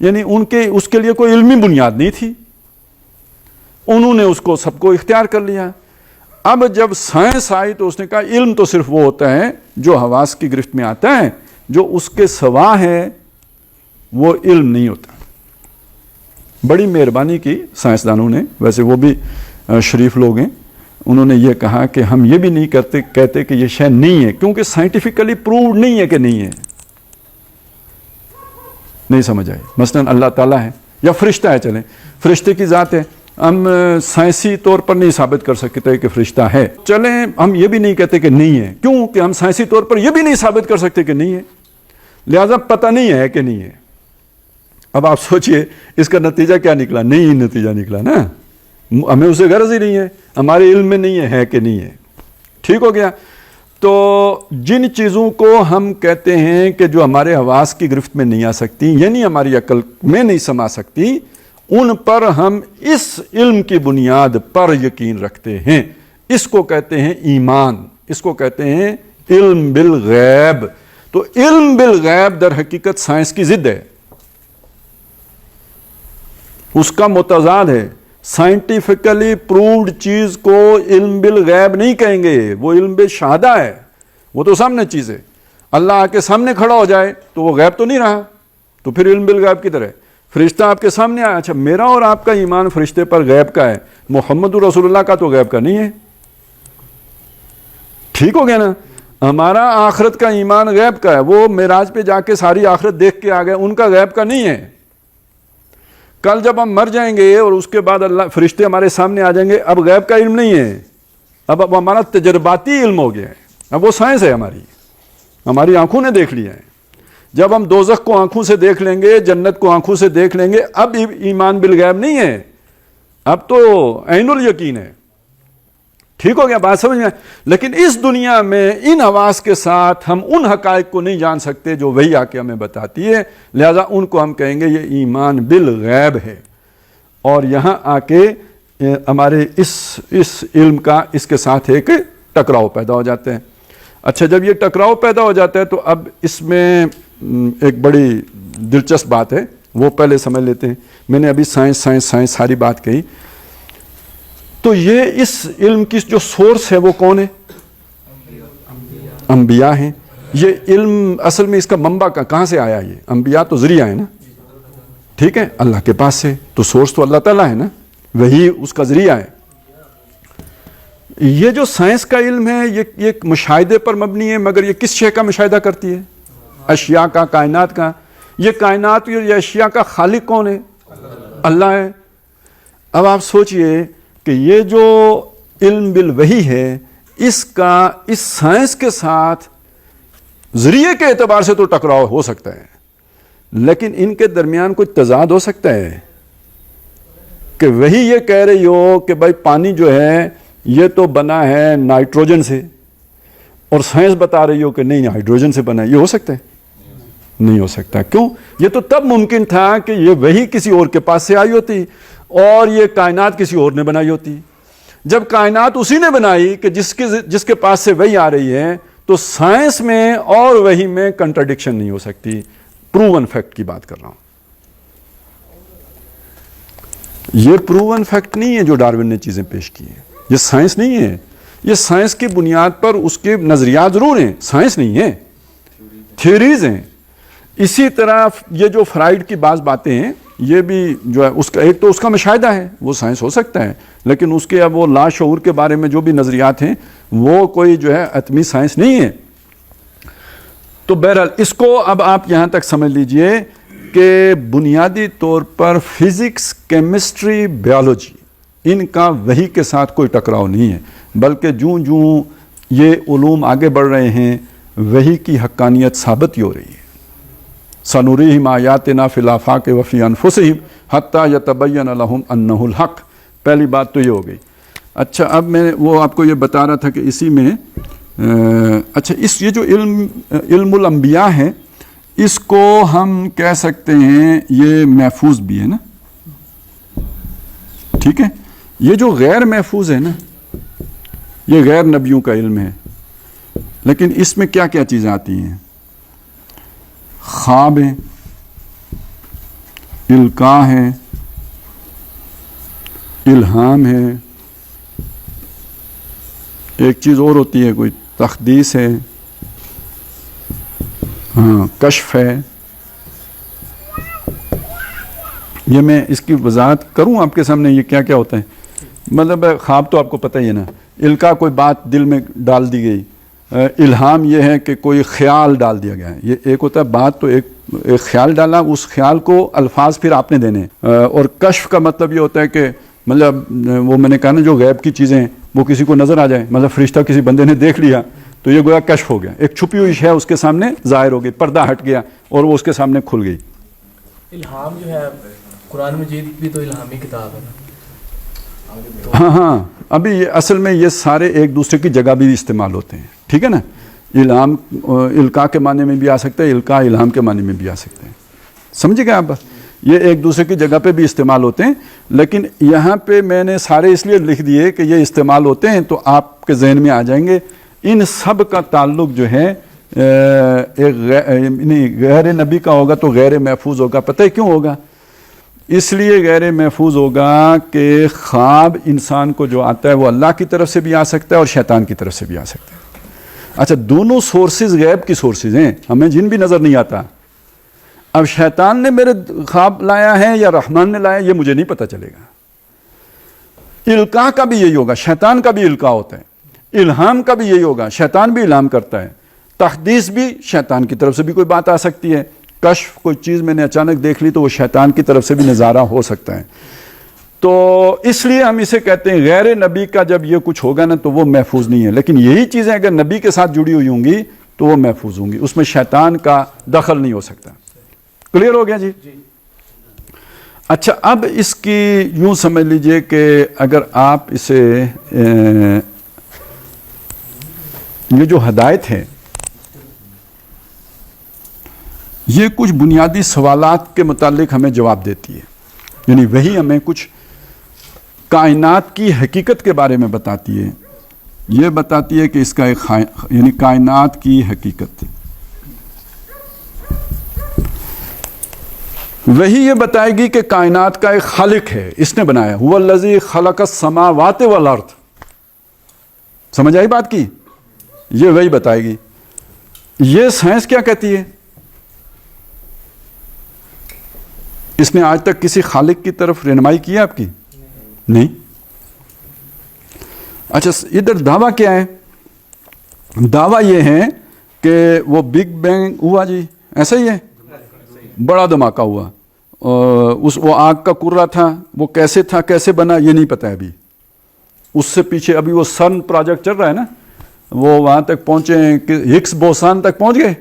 یعنی اس کے لیے کوئی علمی بنیاد نہیں تھی، انہوں نے اس کو سب کو اختیار کر لیا۔ اب جب سائنس آئی تو اس نے کہا علم تو صرف وہ ہوتا ہے جو حواس کی گرفت میں آتا ہے، جو اس کے سوا ہے وہ علم نہیں ہوتا۔ بڑی مہربانی کی سائنسدانوں نے، ویسے وہ بھی شریف لوگ ہیں، انہوں نے یہ کہا کہ ہم یہ بھی نہیں کہتے کہ یہ شے نہیں ہے، کیونکہ سائنٹیفکلی پرووڈ نہیں ہے کہ نہیں ہے۔ نہیں سمجھ آئی؟ مثلا اللہ تعالیٰ ہے یا فرشتہ ہے، چلیں فرشتے کی ذات ہے، ہم سائنسی طور پر نہیں ثابت کر سکتے کہ فرشتہ ہے، چلیں ہم یہ بھی نہیں کہتے کہ نہیں ہے، کیوں کہ ہم سائنسی طور پر یہ بھی نہیں ثابت کر سکتے کہ نہیں ہے، لہذا پتہ نہیں ہے کہ نہیں ہے۔ اب آپ سوچئے اس کا نتیجہ کیا نکلا؟ نہیں نتیجہ نکلا نا، ہمیں اسے غرض ہی نہیں ہے، ہمارے علم میں نہیں ہے کہ نہیں ہے۔ ٹھیک ہو گیا؟ تو جن چیزوں کو ہم کہتے ہیں کہ جو ہمارے حواس کی گرفت میں نہیں آ سکتی، یعنی ہماری عقل میں نہیں سما سکتی، ان پر ہم اس علم کی بنیاد پر یقین رکھتے ہیں۔ اس کو کہتے ہیں ایمان، اس کو کہتے ہیں علم بالغیب۔ تو علم بالغیب در حقیقت سائنس کی ضد ہے، اس کا متضاد ہے۔ سائنٹیفکلی پرووڈ چیز کو علم بالغیب نہیں کہیں گے، وہ علم بالشہادہ ہے، وہ تو سامنے چیز ہے۔ اللہ آ کے سامنے کھڑا ہو جائے تو وہ غیب تو نہیں رہا، تو پھر علم بالغیب کدھر ہے؟ فرشتہ آپ کے سامنے آیا، اچھا میرا اور آپ کا ایمان فرشتے پر غیب کا ہے، محمد رسول اللہ کا تو غیب کا نہیں ہے۔ ٹھیک ہو گیا نا؟ ہمارا آخرت کا ایمان غیب کا ہے، وہ معراج پہ جا کے ساری آخرت دیکھ کے آ گئے، ان کا غیب کا نہیں ہے۔ کل جب ہم مر جائیں گے اور اس کے بعد اللہ فرشتے ہمارے سامنے آ جائیں گے، اب غیب کا علم نہیں ہے، اب ہمارا تجرباتی علم ہو گیا ہے، اب وہ سائنس ہے، ہماری آنکھوں نے دیکھ لیا ہے۔ جب ہم دوزخ کو آنکھوں سے دیکھ لیں گے، جنت کو آنکھوں سے دیکھ لیں گے، اب ایمان بالغیب نہیں ہے، اب تو عین الیقین ہے۔ ٹھیک ہو گیا؟ بات سمجھ میں؟ لیکن اس دنیا میں ان حواس کے ساتھ ہم ان حقائق کو نہیں جان سکتے جو وہی آ کے ہمیں بتاتی ہے، لہذا ان کو ہم کہیں گے یہ ایمان بالغیب ہے۔ اور یہاں آ کے ہمارے اس علم کا اس کے ساتھ ایک ٹکراؤ پیدا ہو جاتا ہے۔ اچھا جب یہ ٹکراؤ پیدا ہو جاتا ہے تو اب اس میں ایک بڑی دلچسپ بات ہے، وہ پہلے سمجھ لیتے ہیں۔ میں نے ابھی سائنس ساری بات کہی، تو یہ اس علم کی جو سورس ہے وہ کون ہے؟ انبیاء ہیں۔ یہ علم اصل میں اس کا منبع کہاں سے آیا؟ یہ انبیاء تو ذریعہ ہے نا، ٹھیک ہے، اللہ کے پاس سے، تو سورس تو اللہ تعالیٰ ہے نا، وہی اس کا ذریعہ ہے۔ یہ جو سائنس کا علم ہے یہ مشاہدے پر مبنی ہے، مگر یہ کس شے کا مشاہدہ کرتی ہے؟ اشیاء کا، کائنات کا۔ یہ کائنات اور یہ اشیاء کا خالق کون ہے؟ اللہ ہے۔ اب آپ سوچئے کہ یہ جو علم بالوحی ہے، اس کا اس سائنس کے ساتھ ذریعے کے اعتبار سے تو ٹکراؤ ہو سکتا ہے، لیکن ان کے درمیان کوئی تضاد ہو سکتا ہے کہ وہی یہ کہہ رہی ہو کہ بھائی پانی جو ہے یہ تو بنا ہے نائٹروجن سے، اور سائنس بتا رہی ہو کہ نہیں ہائیڈروجن سے بنا ہے؟ یہ ہو سکتا ہے؟ نہیں ہو سکتا۔ کیوں؟ یہ تو تب ممکن تھا کہ یہ وہی کسی اور کے پاس سے آئی ہوتی اور یہ کائنات کسی اور نے بنائی ہوتی۔ جب کائنات اسی نے بنائی کہ جس کے پاس سے وہی آ رہی ہے، تو سائنس میں اور وہی میں کنٹراڈکشن نہیں ہو سکتی۔ پروون فیکٹ کی بات کر رہا ہوں، یہ پروون فیکٹ نہیں ہے جو ڈارون نے چیزیں پیش کی ہیں، یہ سائنس نہیں ہے، یہ سائنس کی بنیاد پر اس کے نظریات ضرور ہیں، سائنس نہیں ہے، تھیوریز ہیں۔ اسی طرح یہ جو فرائیڈ کی بعض باتیں ہیں، یہ بھی جو ہے اس کا ایک تو اس کا مشاہدہ ہے، وہ سائنس ہو سکتا ہے، لیکن اس کے اب وہ لاشعور کے بارے میں جو بھی نظریات ہیں وہ کوئی جو ہے حتمی سائنس نہیں ہے۔ تو بہرحال اس کو اب آپ یہاں تک سمجھ لیجئے کہ بنیادی طور پر فزکس، کیمسٹری، بیولوجی، ان کا وحی کے ساتھ کوئی ٹکراؤ نہیں ہے، بلکہ جوں یہ علوم آگے بڑھ رہے ہیں وحی کی حقانیت ثابت ہی ہو رہی ہے۔ سنریہم آیاتنا فی الآفاق وفی انفسہم حتی یتبین لہم انہ الحق۔ پہلی بات تو یہ ہو گئی۔ اچھا اب میں وہ آپ کو یہ بتا رہا تھا کہ اسی میں اچھا یہ جو علم الانبیاء ہے، اس کو ہم کہہ سکتے ہیں یہ محفوظ بھی ہے نا، ٹھیک ہے۔ یہ جو غیر محفوظ ہے نا، یہ غیر نبیوں کا علم ہے، لیکن اس میں کیا کیا چیزیں آتی ہیں؟ خواب ہیں، القاء ہے، الہام ہے، ایک چیز اور ہوتی ہے کوئی تخدیس ہے، ہاں کشف ہے. یہ میں اس کی وضاحت کروں آپ کے سامنے یہ کیا کیا ہوتا ہے. مطلب خواب تو آپ کو پتہ ہی ہے نا، القاء کوئی بات دل میں ڈال دی گئی، الہام یہ ہے کہ کوئی خیال ڈال دیا گیا ہے. یہ ایک ہوتا ہے بات، تو ایک خیال ڈالا، اس خیال کو الفاظ پھر آپ نے دینے. اور کشف کا مطلب یہ ہوتا ہے کہ مطلب وہ میں نے کہا نا جو غیب کی چیزیں ہیں وہ کسی کو نظر آ جائے، مطلب فرشتہ کسی بندے نے دیکھ لیا تو یہ گویا کشف ہو گیا، ایک چھپی ہوئی شے اس کے سامنے ظاہر ہو گئی، پردہ ہٹ گیا اور وہ اس کے سامنے کھل گئی. الہام جو ہے قرآن مجید بھی تو الہامی کتاب ہے نا. ہاں ابھی یہ اصل میں یہ سارے ایک دوسرے کی جگہ بھی استعمال ہوتے ہیں، ٹھیک ہے نا. الہام القاء کے معنی میں بھی آ سکتا ہے، القاء الہام کے معنی میں بھی آ سکتے ہیں. سمجھے گا آپ؟ یہ ایک دوسرے کی جگہ پہ بھی استعمال ہوتے ہیں، لیکن یہاں پہ میں نے سارے اس لیے لکھ دیے کہ یہ استعمال ہوتے ہیں تو آپ کے ذہن میں آ جائیں گے. ان سب کا تعلق جو ہے غیر نبی کا ہوگا تو غیر محفوظ ہوگا. پتہ ہے کیوں ہوگا؟ اس لیے غیر محفوظ ہوگا کہ خواب انسان کو جو آتا ہے وہ اللہ کی طرف سے بھی آ سکتا ہے اور شیطان کی طرف سے بھی آ سکتا ہے. اچھا دونوں سورسز غیب کی سورسز ہیں، ہمیں جن بھی نظر نہیں آتا. اب شیطان نے میرے خواب لایا ہے یا رحمان نے لایا یہ مجھے نہیں پتہ چلے گا. القاء کا بھی یہی ہوگا، شیطان کا بھی القاء ہوتا ہے. الہام کا بھی یہی ہوگا، شیطان بھی الہام کرتا ہے. تحدیث بھی شیطان کی طرف سے بھی کوئی بات آ سکتی ہے. کشف کوئی چیز میں نے اچانک دیکھ لی تو وہ شیطان کی طرف سے بھی نظارہ ہو سکتا ہے. تو اس لیے ہم اسے کہتے ہیں غیر نبی کا جب یہ کچھ ہوگا نا تو وہ محفوظ نہیں ہے. لیکن یہی چیزیں اگر نبی کے ساتھ جڑی ہوئی ہوں گی تو وہ محفوظ ہوں گی، اس میں شیطان کا دخل نہیں ہو سکتا. کلیئر ہو گیا جی؟ اچھا اب اس کی یوں سمجھ لیجئے کہ اگر آپ اسے یہ جو ہدایت ہے یہ کچھ بنیادی سوالات کے متعلق ہمیں جواب دیتی ہے. یعنی وہی ہمیں کچھ کائنات کی حقیقت کے بارے میں بتاتی ہے. یہ بتاتی ہے کہ اس کا ایک یعنی کائنات کی حقیقت. وہی یہ بتائے گی کہ کائنات کا ایک خالق ہے، اس نے بنایا. هو الذی خلق السماوات والارض. سمجھ آئی بات کی؟ یہ وہی بتائے گی. یہ سائنس کیا کہتی ہے؟ اس نے آج تک کسی خالق کی طرف رہنمائی کی ہے آپ کی؟ نہیں. اچھا ادھر دعویٰ کیا ہے؟ دعویٰ یہ ہے کہ وہ بگ بینگ ہوا جی، ایسا ہی ہے، بڑا دھماکہ ہوا. وہ آگ کا کرہ تھا، وہ کیسے تھا، کیسے بنا یہ نہیں پتا ہے ابھی. اس سے پیچھے ابھی وہ سن پروجیکٹ چل رہا ہے نا، وہ وہاں تک پہنچے ہیں کہ ہگس بوسان تک پہنچ گئے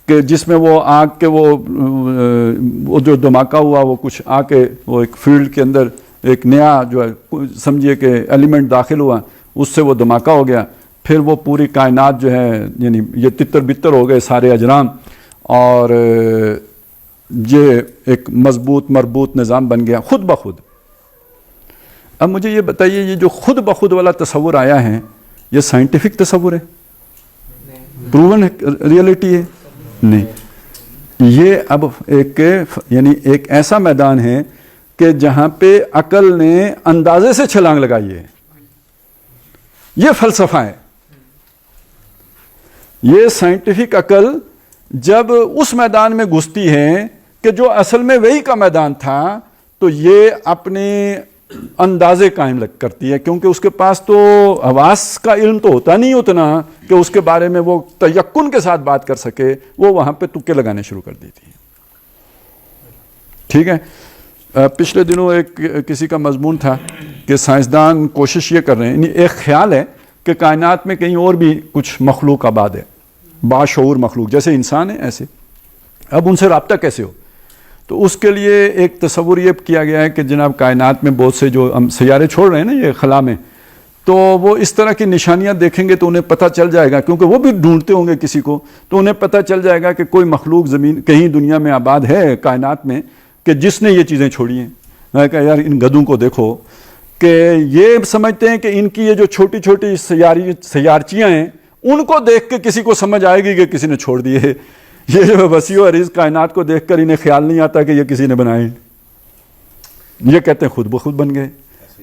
کہ جس میں وہ آگ کے وہ جو دھماکہ ہوا وہ کچھ آ کے وہ ایک فیلڈ کے اندر ایک نیا جو ہے سمجھیے کہ ایلیمنٹ داخل ہوا، اس سے وہ دھماکہ ہو گیا. پھر وہ پوری کائنات جو ہے یعنی یہ تتر بتر ہو گئے سارے اجرام، اور یہ ایک مضبوط مربوط نظام بن گیا خود بخود. اب مجھے یہ بتائیے یہ جو خود بخود والا تصور آیا ہے یہ سائنٹیفک تصور ہے؟ پروون ریئلٹی ہے؟ نہیں. یہ اب یعنی ایک ایسا میدان ہے کہ جہاں پہ عقل نے اندازے سے چھلانگ لگائی ہے. یہ فلسفہ ہے. یہ سائنٹیفک عقل جب اس میدان میں گھستی ہے کہ جو اصل میں وہی کا میدان تھا تو یہ اپنے اندازے قائم کرتی ہے، کیونکہ اس کے پاس تو حواس کا علم تو ہوتا نہیں اتنا کہ اس کے بارے میں وہ تیقن کے ساتھ بات کر سکے. وہ وہاں پہ تکے لگانے شروع کر دیتی ہے. ٹھیک ہے. پچھلے دنوں ایک کسی کا مضمون تھا کہ سائنسدان کوشش یہ کر رہے ہیں، ایک خیال ہے کہ کائنات میں کہیں اور بھی کچھ مخلوق آباد ہے، باشعور مخلوق جیسے انسان ہے ایسے. اب ان سے رابطہ کیسے ہو؟ تو اس کے لیے ایک تصور یہ کیا گیا ہے کہ جناب کائنات میں بہت سے جو ہم سیارے چھوڑ رہے ہیں نا یہ خلا میں، تو وہ اس طرح کی نشانیاں دیکھیں گے تو انہیں پتہ چل جائے گا، کیونکہ وہ بھی ڈھونڈتے ہوں گے کسی کو، تو انہیں پتہ چل جائے گا کہ کوئی مخلوق زمین کہیں دنیا میں آباد ہے کائنات میں کہ جس نے یہ چیزیں چھوڑی ہیں. میں کہا یار ان گدھوں کو دیکھو کہ یہ سمجھتے ہیں کہ ان کی یہ جو چھوٹی چھوٹی سیارچیاں ہیں ان کو دیکھ کے کسی کو سمجھ آئے گی کہ کسی نے چھوڑ دیے. یہ جو وسیع و عریض کائنات کو دیکھ کر انہیں خیال نہیں آتا کہ یہ کسی نے بنائے. یہ کہتے ہیں خود بخود بن گئے.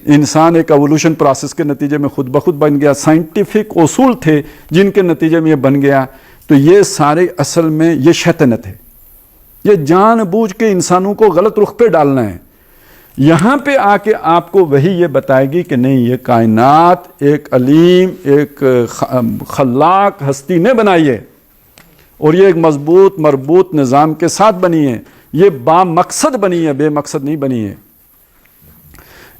انسان ایک ایوولوشن پروسیس کے نتیجے میں خود بخود بن گیا. سائنٹیفک اصول تھے جن کے نتیجے میں یہ بن گیا. تو یہ سارے اصل میں یہ شیطنت ہے. یہ جان بوجھ کے انسانوں کو غلط رخ پہ ڈالنا ہے. یہاں پہ آ کے آپ کو وہی یہ بتائے گی کہ نہیں، یہ کائنات ایک علیم، ایک خلاق ہستی نے بنائی ہے، اور یہ ایک مضبوط مربوط نظام کے ساتھ بنی ہے. یہ با مقصد بنی ہے، بے مقصد نہیں بنی ہے.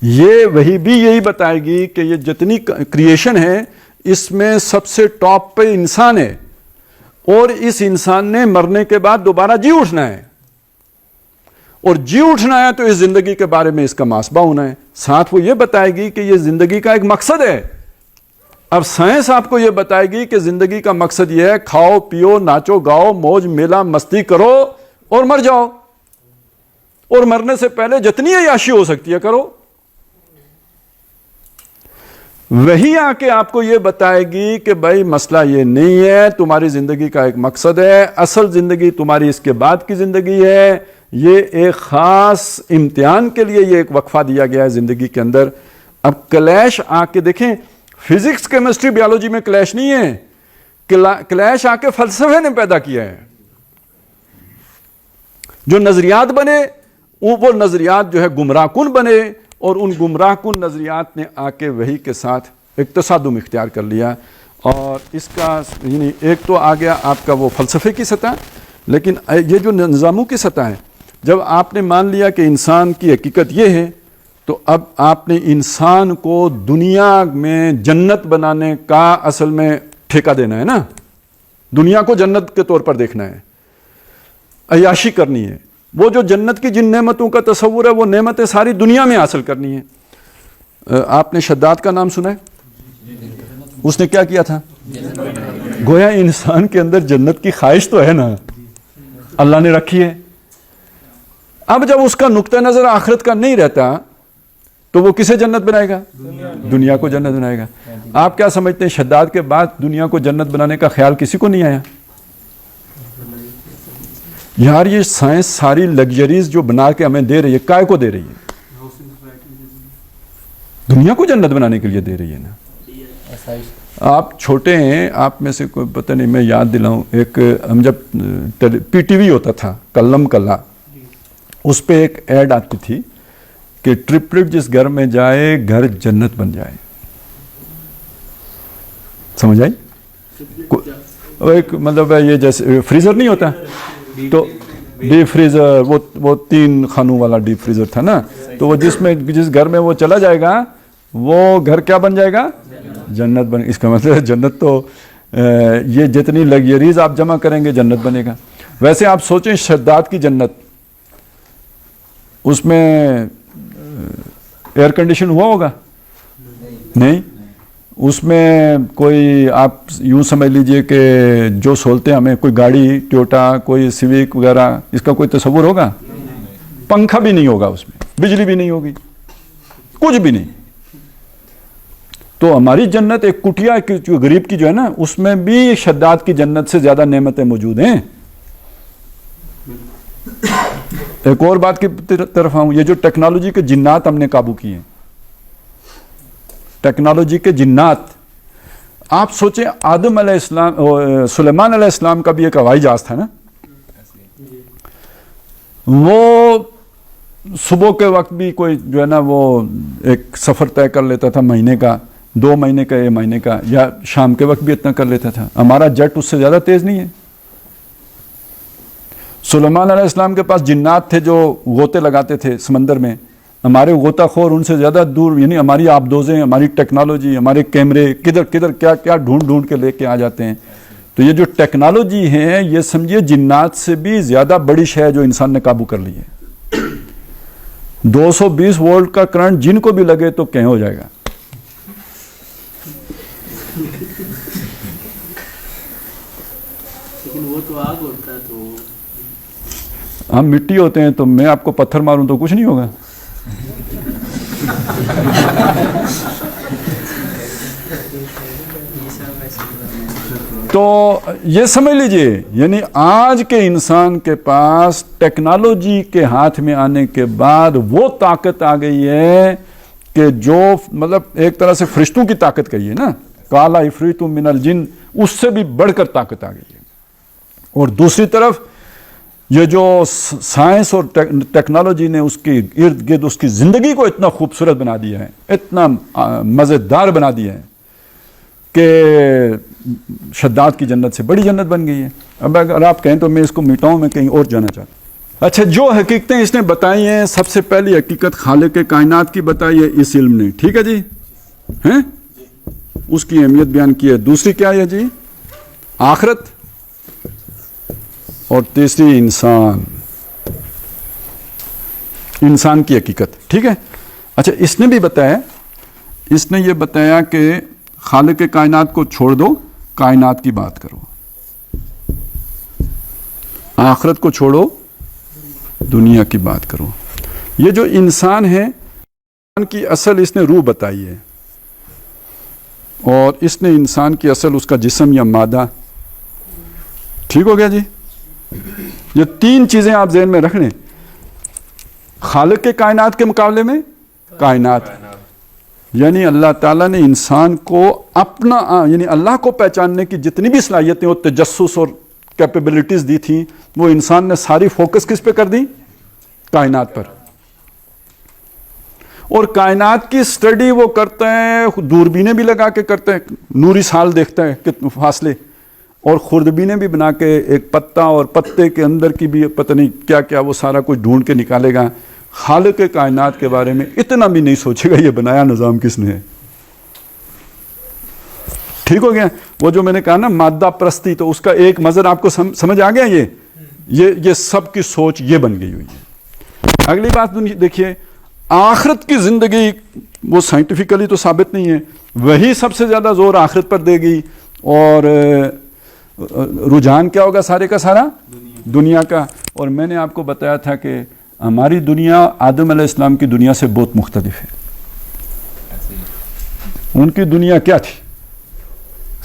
یہ وہی بھی یہی بتائے گی کہ یہ جتنی کریشن ہے اس میں سب سے ٹاپ پہ انسان ہے، اور اس انسان نے مرنے کے بعد دوبارہ جی اٹھنا ہے. اور جی اٹھنا ہے تو اس زندگی کے بارے میں اس کا محاسبہ ہونا ہے. ساتھ وہ یہ بتائے گی کہ یہ زندگی کا ایک مقصد ہے. اب سائنس آپ کو یہ بتائے گی کہ زندگی کا مقصد یہ ہے کھاؤ پیو ناچو گاؤ موج میلہ مستی کرو اور مر جاؤ، اور مرنے سے پہلے جتنی عیاشی ہو سکتی ہے کرو. وہی آ کے آپ کو یہ بتائے گی کہ بھائی مسئلہ یہ نہیں ہے، تمہاری زندگی کا ایک مقصد ہے، اصل زندگی تمہاری اس کے بعد کی زندگی ہے. یہ ایک خاص امتحان کے لیے یہ ایک وقفہ دیا گیا ہے زندگی کے اندر. اب کلیش آ کے دیکھیں، فزکس کیمسٹری بیالوجی میں کلیش نہیں ہے، کلیش آ کے فلسفے نے پیدا کیا ہے. جو نظریات بنے وہ نظریات جو ہے گمراہ کن بنے، اور ان گمراہ کن نظریات نے آ کے وہی کے ساتھ ایک تصادم اختیار کر لیا. اور اس کا یعنی ایک تو آ گیا آپ کا وہ فلسفے کی سطح، لیکن یہ جو نظاموں کی سطح ہے، جب آپ نے مان لیا کہ انسان کی حقیقت یہ ہے، تو اب آپ نے انسان کو دنیا میں جنت بنانے کا اصل میں ٹھیکہ دینا ہے نا. دنیا کو جنت کے طور پر دیکھنا ہے، عیاشی کرنی ہے. وہ جو جنت کی جن نعمتوں کا تصور ہے وہ نعمتیں ساری دنیا میں حاصل کرنی ہے. آپ نے شداد کا نام سنا ہے؟ اس نے کیا کیا تھا؟ گویا انسان کے اندر جنت کی خواہش تو ہے نا، اللہ نے رکھی ہے. اب جب اس کا نقطہ نظر آخرت کا نہیں رہتا تو وہ کسے جنت بنائے گا؟ دنیا کو جنت بنائے گا. آپ کیا سمجھتے ہیں شداد کے بعد دنیا کو جنت بنانے کا خیال کسی کو نہیں آیا؟ یار یہ سائنس ساری لگژریز جو بنا کے ہمیں دے رہی ہے، کائے کو دے رہی ہے؟ دنیا کو جنت بنانے کے لیے دے رہی ہے نا. آپ چھوٹے ہیں، آپ میں سے کوئی پتہ نہیں، میں یاد دلاؤں، ایک ہم جب پی ٹی وی ہوتا تھا کلم کلا، اس پہ ایک ایڈ آتی تھی کہ ٹرپلٹ جس گھر میں جائے گھر جنت بن جائے. سمجھ آئی؟ ایک مطلب یہ جیسے فریزر نہیں ہوتا تو ڈیپ فریزر، وہ 3 خانوں والا ڈیپ فریزر تھا نا، تو وہ جس گھر میں وہ چلا جائے گا وہ گھر کیا بن جائے گا؟ جنت بن. اس کا مطلب جنت تو یہ جتنی لگژریز آپ جمع کریں گے جنت بنے گا. ویسے آپ سوچیں شداد کی جنت، اس میں ایئر کنڈیشن ہوا ہوگا؟ نہیں. اس میں کوئی آپ یوں سمجھ لیجئے کہ جو سہولتیں ہمیں کوئی گاڑی ٹویوٹا کوئی سیوک وغیرہ اس کا کوئی تصور ہوگا؟ پنکھا بھی نہیں ہوگا، اس میں بجلی بھی نہیں ہوگی، کچھ بھی نہیں. تو ہماری جنت ایک کٹیا غریب کی جو ہے نا، اس میں بھی شداد کی جنت سے زیادہ نعمتیں موجود ہیں. ایک اور بات کی طرف آؤں، یہ جو ٹیکنالوجی کے جنات ہم نے قابو کیے ہیں، ٹیکنالوجی کے جنات، آپ سوچیں آدم علیہ السلام، سلیمان علیہ السلام کا بھی ایک ہوائی جہاز تھا نا، وہ صبح کے وقت بھی کوئی جو ہے نا وہ ایک سفر طے کر لیتا تھا مہینے کا، 2 مہینے کا، 1 مہینے کا، یا شام کے وقت بھی اتنا کر لیتا تھا. ہمارا جٹ اس سے زیادہ تیز نہیں ہے. سلیمان علیہ السلام کے پاس جنات تھے جو غوطے لگاتے تھے سمندر میں. ہمارے غوطہ خور ان سے زیادہ دور، یعنی ہماری آبدوزیں، ہماری ٹیکنالوجی، ہمارے کیمرے کدھر کیا ڈھونڈ کے لے کے آ جاتے ہیں. تو یہ جو ٹیکنالوجی ہے یہ سمجھیے جنات سے بھی زیادہ بڑی شے ہے جو انسان نے قابو کر لی ہے. 220 وولٹ کا کرنٹ جن کو بھی لگے تو کہیں ہو جائے گا. لیکن وہ تو آگ ہوتا ہے. تو ہم مٹی ہوتے ہیں، تو میں آپ کو پتھر ماروں تو کچھ نہیں ہوگا. تو یہ سمجھ لیجئے، یعنی آج کے انسان کے پاس ٹیکنالوجی کے ہاتھ میں آنے کے بعد وہ طاقت آ گئی ہے کہ جو مطلب ایک طرح سے فرشتوں کی طاقت کہیے نا، کالا عفریت من الجن، اس سے بھی بڑھ کر طاقت آ گئی ہے. اور دوسری طرف یہ جو سائنس اور ٹیکنالوجی نے اس کے ارد گرد اس کی زندگی کو اتنا خوبصورت بنا دیا ہے، اتنا مزیدار بنا دیا ہے کہ شداد کی جنت سے بڑی جنت بن گئی ہے. اب اگر آپ کہیں تو میں اس کو مٹاؤں، میں کہیں اور جانا چاہتا ہوں. اچھا، جو حقیقتیں اس نے بتائی ہیں، سب سے پہلی حقیقت خالق کائنات کی بتائی ہے اس علم نے، ٹھیک ہے جی، ہیں اس کی اہمیت بیان کی ہے. دوسری کیا ہے جی؟ آخرت. اور تیسری انسان کی حقیقت. ٹھیک ہے. اچھا، اس نے بھی بتایا، اس نے یہ بتایا کہ خالق کائنات کو چھوڑ دو، کائنات کی بات کرو. آخرت کو چھوڑو، دنیا کی بات کرو. یہ جو انسان ہے، انسان کی اصل اس نے روح بتائی ہے، اور اس نے انسان کی اصل اس کا جسم یا مادہ. ٹھیک ہو گیا جی؟ یہ تین چیزیں آپ ذہن میں رکھ لیں. خالق کے کائنات کے مقابلے میں کائنات، یعنی اللہ تعالیٰ نے انسان کو اپنا، یعنی اللہ کو پہچاننے کی جتنی بھی صلاحیتیں اور تجسس اور کیپیبلٹیز دی تھیں، وہ انسان نے ساری فوکس کس پہ کر دی؟ کائنات پر. اور کائنات کی سٹڈی وہ کرتا ہے، دوربینیں بھی لگا کے کرتا ہے، نوری سال دیکھتا ہے کتنے فاصلے، اور خوردبینیں بھی بنا کے ایک پتا اور پتے کے اندر کی بھی پتہ نہیں کیا کیا وہ سارا کچھ ڈھونڈ کے نکالے گا. خالق کائنات کے بارے میں اتنا بھی نہیں سوچے گا یہ بنایا نظام کس نے ہے. ٹھیک ہو گیا؟ وہ جو میں نے کہا نا مادہ پرستی، تو اس کا ایک مظہر آپ کو سمجھ آ گیا. یہ سب کی سوچ یہ بن گئی ہوئی ہے. اگلی بات دیکھیے، آخرت کی زندگی وہ سائنٹیفکلی تو ثابت نہیں ہے، وہی سب سے زیادہ زور آخرت پر دے گی. اور رجحان کیا ہوگا سارے کا سارا؟ دنیا کا. اور میں نے آپ کو بتایا تھا کہ ہماری دنیا آدم علیہ السلام کی دنیا سے بہت مختلف ہے. ان کی دنیا کیا تھی؟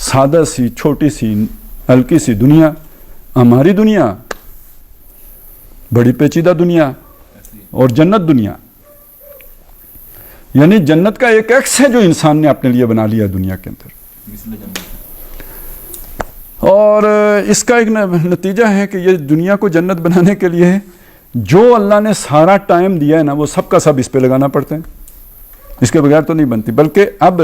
سادہ سی، چھوٹی سی، ہلکی سی دنیا. ہماری دنیا بڑی پیچیدہ دنیا، اور جنت دنیا. یعنی جنت کا ایک ایکس ہے جو انسان نے اپنے لیے بنا لیا دنیا کے اندر. اور اس کا ایک نتیجہ ہے کہ یہ دنیا کو جنت بنانے کے لیے جو اللہ نے سارا ٹائم دیا ہے نا، وہ سب کا سب اس پہ لگانا پڑتا ہے. اس کے بغیر تو نہیں بنتی. بلکہ اب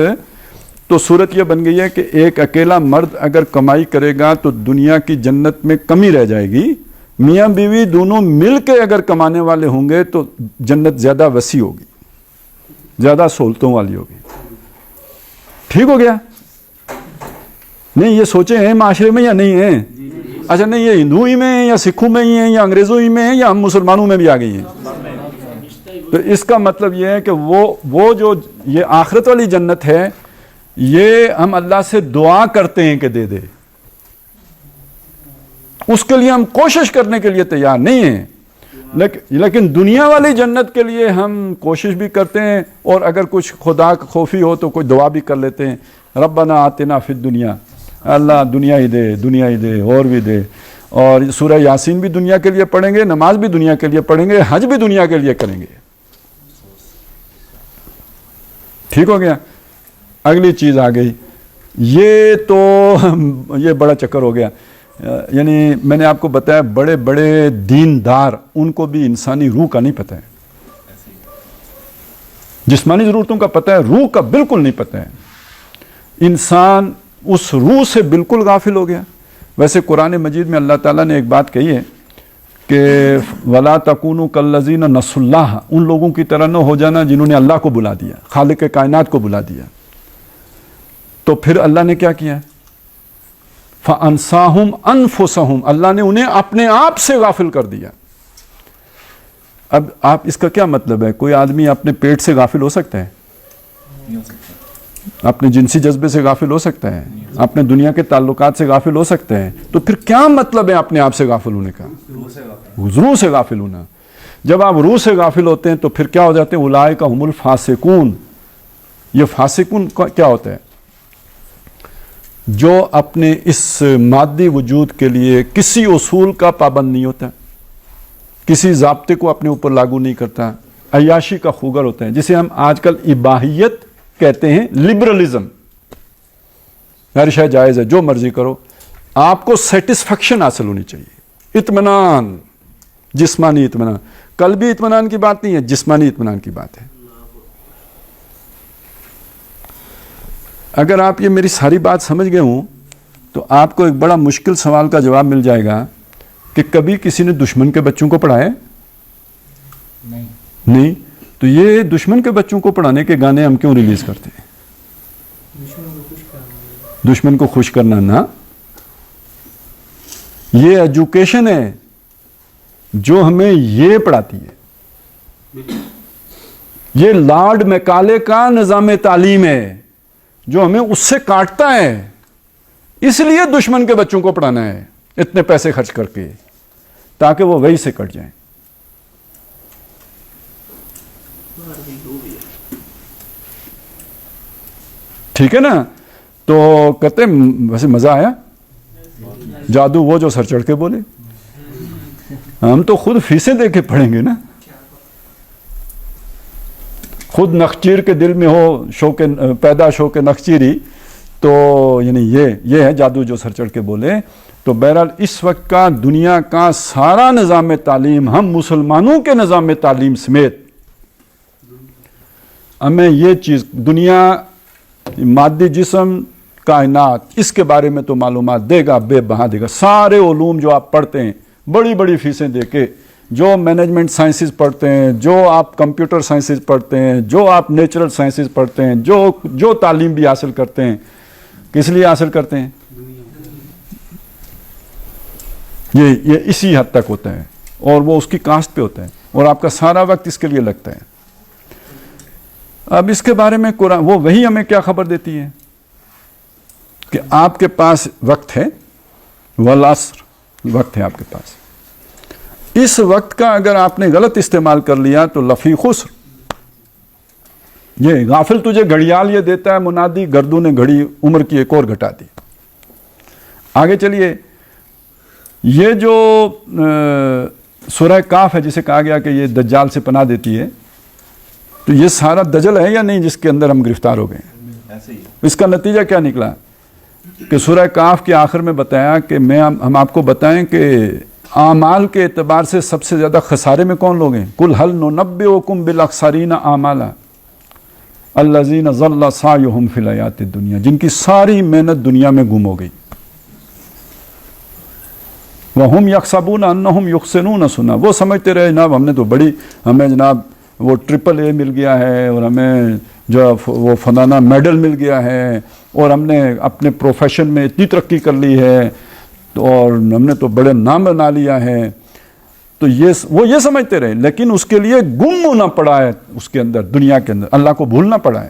تو صورت یہ بن گئی ہے کہ ایک اکیلا مرد اگر کمائی کرے گا تو دنیا کی جنت میں کمی رہ جائے گی. میاں بیوی دونوں مل کے اگر کمانے والے ہوں گے تو جنت زیادہ وسیع ہوگی، زیادہ سہولتوں والی ہوگی. ٹھیک ہو گیا؟ نہیں یہ سوچے ہیں معاشرے میں یا نہیں ہیں؟ اچھا، نہیں یہ ہندو ہی میں ہیں یا سکھوں میں ہی ہیں یا انگریزوں ہی میں ہیں یا ہم مسلمانوں میں بھی آ گئی ہیں؟ تو اس کا مطلب یہ ہے کہ وہ جو یہ آخرت والی جنت ہے، یہ ہم اللہ سے دعا کرتے ہیں کہ دے دے. اس کے لیے ہم کوشش کرنے کے لیے تیار نہیں ہیں. لیکن دنیا والی جنت کے لیے ہم کوشش بھی کرتے ہیں، اور اگر کچھ خدا خوفی ہو تو کوئی دعا بھی کر لیتے ہیں، ربنا آتنا فی الدنیا، اللہ دنیا ہی دے، دنیا ہی دے، اور بھی دے. اور سورہ یاسین بھی دنیا کے لیے پڑھیں گے، نماز بھی دنیا کے لیے پڑھیں گے، حج بھی دنیا کے لیے کریں گے. ٹھیک ہو گیا؟ اگلی چیز آ گئی، یہ بڑا چکر ہو گیا. یعنی میں نے آپ کو بتایا بڑے بڑے دیندار، ان کو بھی انسانی روح کا نہیں پتہ ہے. جسمانی ضرورتوں کا پتہ ہے، روح کا بالکل نہیں پتہ ہے. انسان اس روح سے بالکل غافل ہو گیا. ویسے قرآن مجید میں اللہ تعالیٰ نے ایک بات کہی ہے کہ وَلَا تَكُونُوا كَالَّذِينَ نَسُوا اللَّهَ، ان لوگوں کی طرح نہ ہو جانا جنہوں نے اللہ کو بلا دیا، خالق کائنات کو بلا دیا. تو پھر اللہ نے کیا کیا؟ فَأَنْسَاهُمْ أَنفُسَهُمْ، اللہ نے انہیں اپنے آپ سے غافل کر دیا. اب آپ اس کا کیا مطلب ہے؟ کوئی آدمی اپنے پیٹ سے غافل ہو سکتا ہے؟ نہیں ہو سکتا. اپنے جنسی جذبے سے غافل ہو سکتا ہے؟ اپنے دنیا کے تعلقات سے غافل ہو سکتا ہے؟ تو پھر کیا مطلب ہے اپنے آپ سے غافل ہونے کا؟ روح سے غافل ہونا. جب آپ روح سے غافل ہوتے ہیں تو پھر کیا ہو جاتے ہیں؟ اولئک هم الفاسقون. یہ فاسقون کیا ہوتا ہے؟ جو اپنے اس مادی وجود کے لیے کسی اصول کا پابند نہیں ہوتا، کسی ضابطے کو اپنے اوپر لاگو نہیں کرتا، عیاشی کا خوگر ہوتا ہے، جسے ہم آج کل اباحیت کہتے ہیں، لبرلزم، ہر شے جائز ہے، جو مرضی کرو، آپ کو سیٹسفیکشن حاصل ہونی چاہیے، اطمینان، جسمانی اطمینان، قلبی اطمینان کی بات نہیں ہے، جسمانی اطمینان کی بات ہے۔ اگر آپ یہ میری ساری بات سمجھ گئے ہوں تو آپ کو ایک بڑا مشکل سوال کا جواب مل جائے گا کہ کبھی کسی نے دشمن کے بچوں کو پڑھایا؟ نہیں۔ تو یہ دشمن کے بچوں کو پڑھانے کے گانے ہم کیوں ریلیز کرتے ہیں؟ دشمن کو خوش کرنا نا، یہ ایجوکیشن ہے جو ہمیں یہ پڑھاتی ہے، یہ لارڈ میکالے کا نظام تعلیم ہے جو ہمیں اس سے کاٹتا ہے، اس لیے دشمن کے بچوں کو پڑھانا ہے اتنے پیسے خرچ کر کے، تاکہ وہ وہی سے کٹ جائیں۔ ٹھیک ہے نا؟ تو کہتے ہیں ویسے مزہ آیا، جادو وہ جو سر چڑھ کے بولے، ہم تو خود فیسیں دے کے پڑھیں گے نا، خود نخچیر کے دل میں ہو شوق پیدا شوق نخچیری، تو یعنی یہ ہے جادو جو سر چڑھ کے بولے۔ تو بہرحال اس وقت کا دنیا کا سارا نظام تعلیم، ہم مسلمانوں کے نظام تعلیم سمیت، ہمیں یہ چیز، دنیا، مادی جسم، کائنات، اس کے بارے میں تو معلومات دے گا، بے بہا دے گا۔ سارے علوم جو آپ پڑھتے ہیں بڑی بڑی فیسیں دے کے، جو مینجمنٹ سائنسز پڑھتے ہیں، جو آپ کمپیوٹر سائنسز پڑھتے ہیں، جو آپ نیچرل سائنسز پڑھتے ہیں، جو تعلیم بھی حاصل کرتے ہیں، کس لیے حاصل کرتے ہیں؟ یہ اسی حد تک ہوتا ہے، اور وہ اس کی کاسٹ پہ ہوتا ہے، اور آپ کا سارا وقت اس کے لیے لگتا ہے۔ اب اس کے بارے میں قرآن، وہ وہی ہمیں کیا خبر دیتی ہے کہ آپ کے پاس وقت ہے، والعصر، وقت ہے آپ کے پاس، اس وقت کا اگر آپ نے غلط استعمال کر لیا تو لفی خسر۔ یہ غافل تجھے گھڑیال یہ دیتا ہے منادی، گردوں نے گھڑی عمر کی ایک اور گھٹا دی۔ آگے چلیے، یہ جو سورہ کاف ہے جسے کہا گیا کہ یہ دجال سے پناہ دیتی ہے، تو یہ سارا دجل ہے یا نہیں جس کے اندر ہم گرفتار ہو گئے؟ اس کا نتیجہ کیا نکلا کہ سورہ کاف کے آخر میں بتایا کہ ہم آپ کو بتائیں کہ اعمال کے اعتبار سے سب سے زیادہ خسارے میں کون لوگ ہیں؟ قل هل ننبئکم بالاخسرین اعمالا الذین ضل سعیہم فی الحیاۃ الدنیا، جن کی ساری محنت دنیا میں گم ہو گئی۔ وَهُمْ يَحْسَبُونَ أَنَّهُمْ يُحْسِنُونَ صُنْعًا، وہ سمجھتے رہے جناب ہم نے تو ہمیں جناب وہ ٹرپل مل گیا ہے، اور ہمیں جو وہ فلانا میڈل مل گیا ہے، اور ہم نے اپنے پروفیشن میں اتنی ترقی کر لی ہے، اور ہم نے تو بڑے نام بنا لیا ہے۔ تو وہ یہ سمجھتے رہے، لیکن اس کے لیے گم ہونا پڑا ہے، اس کے اندر، دنیا کے اندر اللہ کو بھولنا پڑا ہے،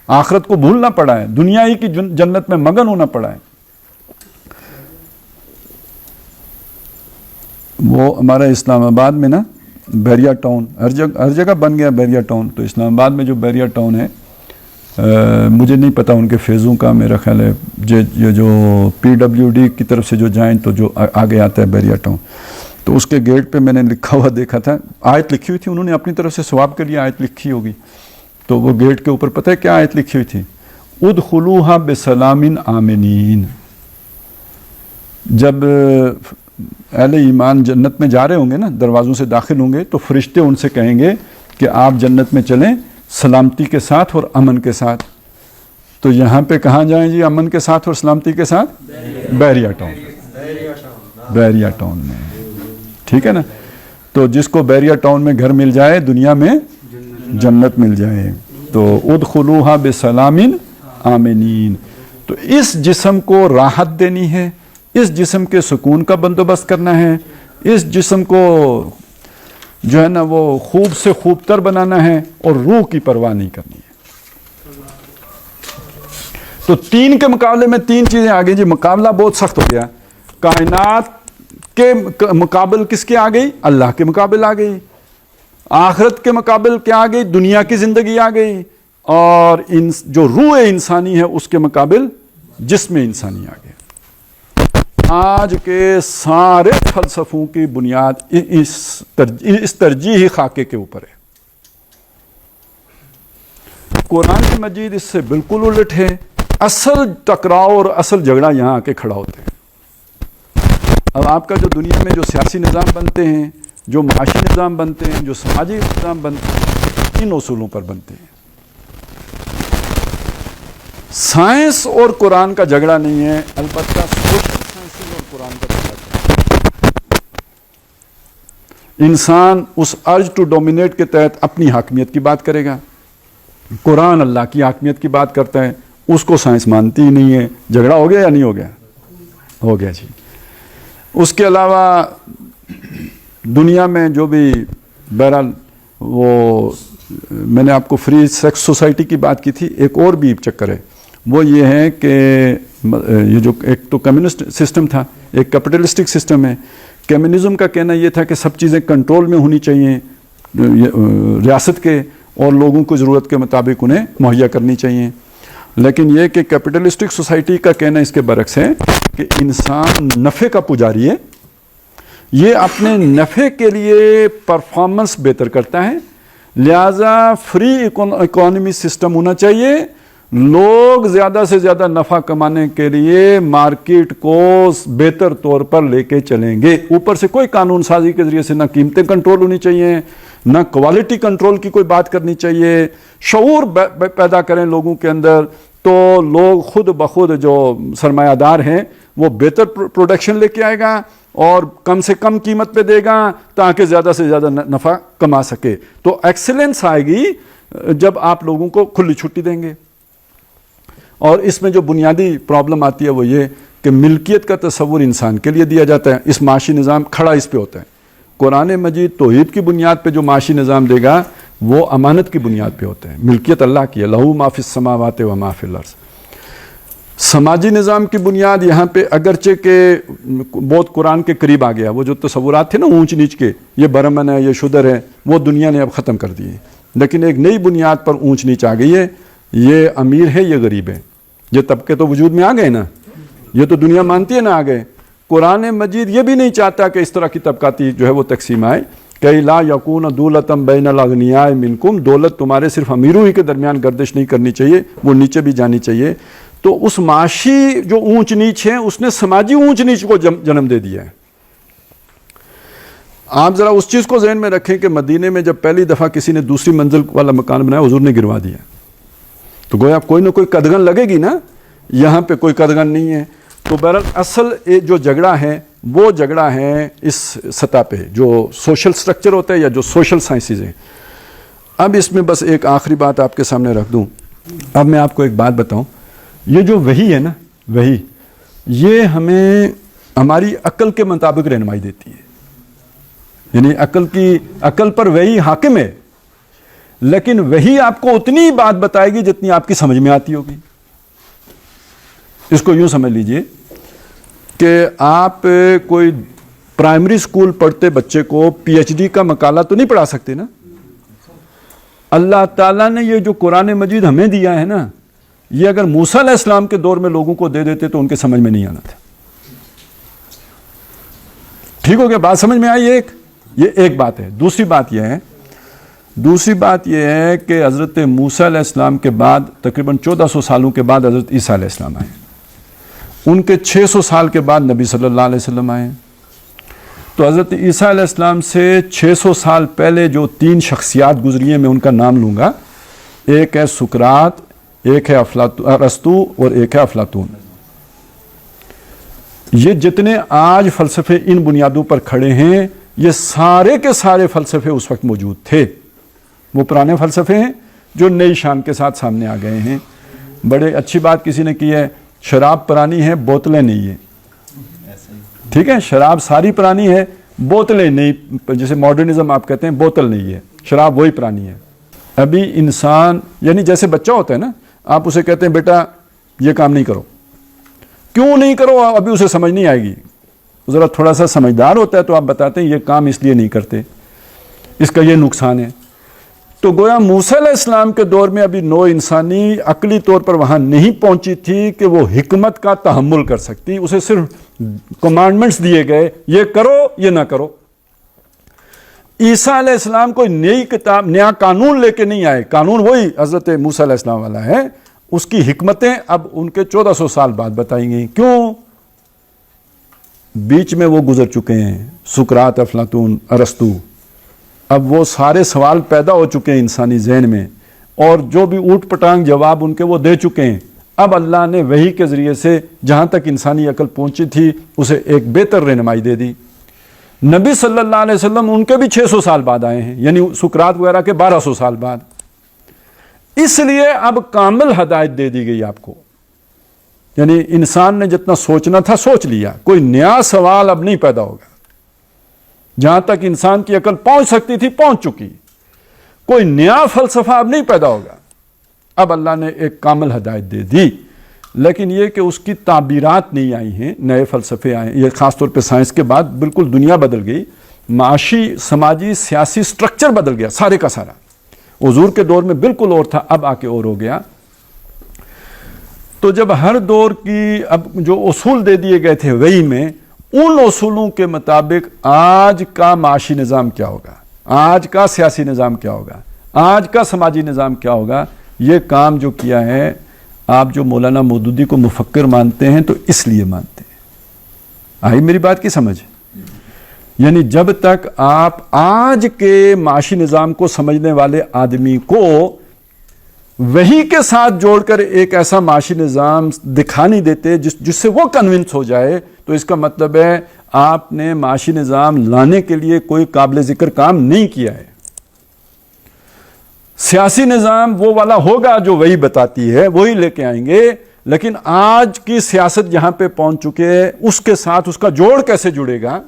آخرت کو بھولنا پڑا ہے، دنیا ہی کی جنت میں مگن ہونا پڑا ہے۔ وہ ہمارا اسلام آباد میں نا بیریا ٹاؤن، ہر جگہ بن گیا بیریا ٹاؤن، تو اسلام آباد میں جو بیریا ٹاؤن ہے، مجھے نہیں پتا ان کے فیزوں کا، میرا خیال ہے یہ جو PWD کی طرف سے جو جائیں تو جو آگے آتا ہے بیریا ٹاؤن، تو اس کے گیٹ پہ میں نے لکھا ہوا دیکھا تھا، آیت لکھی ہوئی تھی، انہوں نے اپنی طرف سے ثواب کے لیے آیت لکھی ہوگی، تو وہ گیٹ کے اوپر پتہ ہے کیا آیت لکھی ہوئی تھی؟ ادخلوها بسلام آمنین۔ جب اہل ایمان جنت میں جا رہے ہوں گے نا، دروازوں سے داخل ہوں گے، تو فرشتے ان سے کہیں گے کہ آپ جنت میں چلیں سلامتی کے ساتھ اور امن کے ساتھ۔ تو یہاں پہ کہاں جائیں جی امن کے ساتھ اور سلامتی کے ساتھ؟ بیریا ٹاؤن، بیریا ٹاؤن میں، ٹھیک ہے نا؟ تو جس کو بیریا ٹاؤن میں گھر مل جائے، دنیا میں جنت مل جائے، تو ادخلوها بسلام آمنین۔ تو اس جسم کو راحت دینی ہے، اس جسم کے سکون کا بندوبست کرنا ہے، اس جسم کو جو ہے نا وہ خوب سے خوب تر بنانا ہے، اور روح کی پرواہ نہیں کرنی ہے۔ تو تین کے مقابلے میں تین چیزیں آ گئی جی، مقابلہ بہت سخت ہو گیا۔ کائنات کے مقابل کس کے آ گئی؟ اللہ کے مقابل آ گئی۔ آخرت کے مقابل کیا آ گئی؟ دنیا کی زندگی آ گئی۔ اور جو روح انسانی ہے اس کے مقابل جس میں انسانی آ گیا. آج کے سارے فلسفوں کی بنیاد اس ترجیحی خاکے کے اوپر ہے. قرآن مجید اس سے بالکل الٹ ہے. اصل ٹکراؤ اور اصل جھگڑا یہاں آ کے کھڑا ہوتا ہے. اب آپ کا جو دنیا میں جو سیاسی نظام بنتے ہیں، جو معاشی نظام بنتے ہیں، جو سماجی نظام بنتے ہیں، ان اصولوں پر بنتے ہیں. سائنس اور قرآن کا جھگڑا نہیں ہے، البتہ سوشل سائنسز اور قرآن کا جھگڑا ہے. انسان اس ارج ٹو ڈومینیٹ کے تحت اپنی حاکمیت کی بات کرے گا. قرآن اللہ کی حاکمیت کی بات کرتا ہے، اس کو سائنس مانتی ہی نہیں ہے. جھگڑا ہو گیا یا نہیں ہو گیا؟ ہو گیا جی. اس کے علاوہ دنیا میں جو بھی بہرحال وہ میں نے آپ کو فری سیکس سوسائٹی کی بات کی تھی، ایک اور بھی چکر ہے. وہ یہ ہے کہ یہ جو ایک تو کمیونسٹ سسٹم تھا، ایک کیپٹلسٹک سسٹم ہے. کمیونزم کا کہنا یہ تھا کہ سب چیزیں کنٹرول میں ہونی چاہیے ریاست کے، اور لوگوں کو ضرورت کے مطابق انہیں مہیا کرنی چاہیے. لیکن یہ کہ کیپٹلسٹک سوسائٹی کا کہنا اس کے برعکس ہے کہ انسان نفع کا پجاری ہے. یہ اپنے نفع کے لیے پرفارمنس بہتر کرتا ہے، لہذا فری اکانومی سسٹم ہونا چاہیے. لوگ زیادہ سے زیادہ نفع کمانے کے لیے مارکیٹ کو بہتر طور پر لے کے چلیں گے. اوپر سے کوئی قانون سازی کے ذریعے سے نہ قیمتیں کنٹرول ہونی چاہیے، نہ کوالٹی کنٹرول کی کوئی بات کرنی چاہیے. شعور پیدا کریں لوگوں کے اندر، تو لوگ خود بخود جو سرمایہ دار ہیں وہ بہتر پروڈکشن لے کے آئے گا اور کم سے کم قیمت پہ دے گا تاکہ زیادہ سے زیادہ نفع کما سکے. تو ایکسیلنس آئے گی جب آپ لوگوں کو کھلی چھٹی دیں گے. اور اس میں جو بنیادی پرابلم آتی ہے وہ یہ کہ ملکیت کا تصور انسان کے لیے دیا جاتا ہے. اس معاشی نظام کھڑا اس پہ ہوتا ہے. قرآن مجید توحید کی بنیاد پہ جو معاشی نظام دے گا وہ امانت کی بنیاد پہ ہوتا ہے. ملکیت اللہ کی ہے، لہو ما فی السماوات و ما فی الارض. سماجی نظام کی بنیاد یہاں پہ اگرچہ کہ بہت قرآن کے قریب آ گیا، وہ جو تصورات تھے نا اونچ نیچ کے، یہ برہمن ہے، یہ شودر ہے، وہ دنیا نے اب ختم کر دیے. لیکن ایک نئی بنیاد پر اونچ نیچ آ گئی ہے. یہ امیر ہے، یہ غریب ہے. یہ طبقے تو وجود میں آ گئے نا، یہ تو دنیا مانتی ہے نا آ گئے. قرآن مجید یہ بھی نہیں چاہتا کہ اس طرح کی طبقاتی جو ہے وہ تقسیم آئے کہ لا یکون دولتم بین الاغنیاء منکم. دولت تمہارے صرف امیروں ہی کے درمیان گردش نہیں کرنی چاہیے، وہ نیچے بھی جانی چاہیے. تو اس معاشی جو اونچ نیچ ہے اس نے سماجی اونچ نیچ کو جنم دے دیا ہے. آپ ذرا اس چیز کو ذہن میں رکھیں کہ مدینے میں جب پہلی دفعہ کسی نے دوسری منزل والا مکان بنایا، حضور نے گروا دیا. تو گویا کوئی نہ کوئی قدغن لگے گی نا، یہاں پہ کوئی قدغن نہیں ہے. تو بہرحال اصل جو جھگڑا ہے وہ جھگڑا ہے اس سطح پہ جو سوشل سٹرکچر ہوتا ہے یا جو سوشل سائنسز ہیں. اب اس میں بس ایک آخری بات آپ کے سامنے رکھ دوں. اب میں آپ کو ایک بات بتاؤں، یہ جو وحی ہے نا، وحی یہ ہمیں ہماری عقل کے مطابق رہنمائی دیتی ہے. یعنی عقل پر وحی حاکم ہے، لیکن وحی آپ کو اتنی بات بتائے گی جتنی آپ کی سمجھ میں آتی ہوگی. اس کو یوں سمجھ لیجئے کہ آپ کوئی پرائمری سکول پڑھتے بچے کو پی ایچ ڈی کا مقالہ تو نہیں پڑھا سکتے نا. اللہ تعالیٰ نے یہ جو قرآن مجید ہمیں دیا ہے نا، یہ اگر موسیٰ علیہ السلام کے دور میں لوگوں کو دے دیتے تو ان کے سمجھ میں نہیں آنا تھا. ٹھیک ہو گیا؟ بات سمجھ میں آئی؟ یہ ایک بات ہے. دوسری بات یہ ہے کہ حضرت موسیٰ علیہ السلام کے بعد تقریباً 1400 سالوں کے بعد حضرت عیسیٰ علیہ السلام آئے. ان کے 600 سال کے بعد نبی صلی اللہ علیہ وسلم آئے. تو حضرت عیسیٰ علیہ السلام سے 600 سال پہلے جو 3 شخصیات گزری ہیں، میں ان کا نام لوں گا. ایک ہے سقراط، ایک ہے ارسطو اور ایک ہے افلاطون. یہ جتنے آج فلسفے ان بنیادوں پر کھڑے ہیں، یہ سارے کے سارے فلسفے اس وقت موجود تھے. وہ پرانے فلسفے ہیں جو نئی شان کے ساتھ سامنے آ گئے ہیں. بڑے اچھی بات کسی نے کی ہے، شراب پرانی ہے، بوتلیں نہیں ہیں. ٹھیک ہے، شراب ساری پرانی ہے، بوتلیں نہیں. جیسے ماڈرنزم آپ کہتے ہیں، بوتل نہیں ہے، شراب وہی پرانی ہے. ابھی انسان یعنی جیسے بچہ ہوتا ہے نا، آپ اسے کہتے ہیں بیٹا یہ کام نہیں کرو. کیوں نہیں کرو؟ ابھی اسے سمجھ نہیں آئے گی. ذرا تھوڑا سا سمجھدار ہوتا ہے تو آپ بتاتے ہیں یہ کام اس لیے نہیں کرتے، اس کا یہ نقصان ہے. تو گویا موسیٰ علیہ السلام کے دور میں ابھی نوع انسانی عقلی طور پر وہاں نہیں پہنچی تھی کہ وہ حکمت کا تحمل کر سکتی. اسے صرف کمانڈمنٹس دیے گئے, یہ کرو یہ نہ کرو. عیسیٰ علیہ السلام کوئی نئی کتاب, نیا قانون لے کے نہیں آئے. قانون وہی حضرت موسیٰ علیہ السلام والا ہے. اس کی حکمتیں اب ان کے 1400 سال بعد بتائی گئی. کیوں؟ بیچ میں وہ گزر چکے ہیں, سقراط, افلاطون, ارسطو. اب وہ سارے سوال پیدا ہو چکے ہیں انسانی ذہن میں, اور جو بھی اوٹ پٹانگ جواب ان کے وہ دے چکے ہیں. اب اللہ نے وحی کے ذریعے سے جہاں تک انسانی عقل پہنچی تھی اسے ایک بہتر رہنمائی دے دی. نبی صلی اللہ علیہ وسلم ان کے بھی 600 سال بعد آئے ہیں, یعنی سقراط وغیرہ کے 1200 سال بعد. اس لیے اب کامل ہدایت دے دی گئی آپ کو. یعنی انسان نے جتنا سوچنا تھا سوچ لیا, کوئی نیا سوال اب نہیں پیدا ہوگا. جہاں تک انسان کی عقل پہنچ سکتی تھی پہنچ چکی. کوئی نیا فلسفہ اب نہیں پیدا ہوگا. اب اللہ نے ایک کامل ہدایت دے دی. لیکن یہ کہ اس کی تعبیرات نہیں آئی ہیں, نئے فلسفے آئے ہیں. یہ خاص طور پہ سائنس کے بعد بالکل دنیا بدل گئی. معاشی, سماجی, سیاسی سٹرکچر بدل گیا سارے کا سارا. حضور کے دور میں بالکل اور تھا, اب آ کے اور ہو گیا. تو جب ہر دور کی اب جو اصول دے دیے گئے تھے وحی میں, ان اصولوں کے مطابق آج کا معاشی نظام کیا ہوگا, آج کا سیاسی نظام کیا ہوگا, آج کا سماجی نظام کیا ہوگا, یہ کام جو کیا ہے. آپ جو مولانا مودودی کو مفکر مانتے ہیں تو اس لیے مانتے ہیں. آئی میری بات کی سمجھ؟ یعنی جب تک آپ آج کے معاشی نظام کو سمجھنے والے آدمی کو وحی کے ساتھ جوڑ کر ایک ایسا معاشی نظام دکھا نہیں دیتے جس سے وہ کنونس ہو جائے, تو اس کا مطلب ہے آپ نے معاشی نظام لانے کے لیے کوئی قابل ذکر کام نہیں کیا ہے. سیاسی نظام وہ والا ہوگا جو وہی بتاتی ہے, وہی لے کے آئیں گے. لیکن آج کی سیاست جہاں پہ پہنچ چکے اس کے ساتھ اس کا جوڑ کیسے جڑے گا,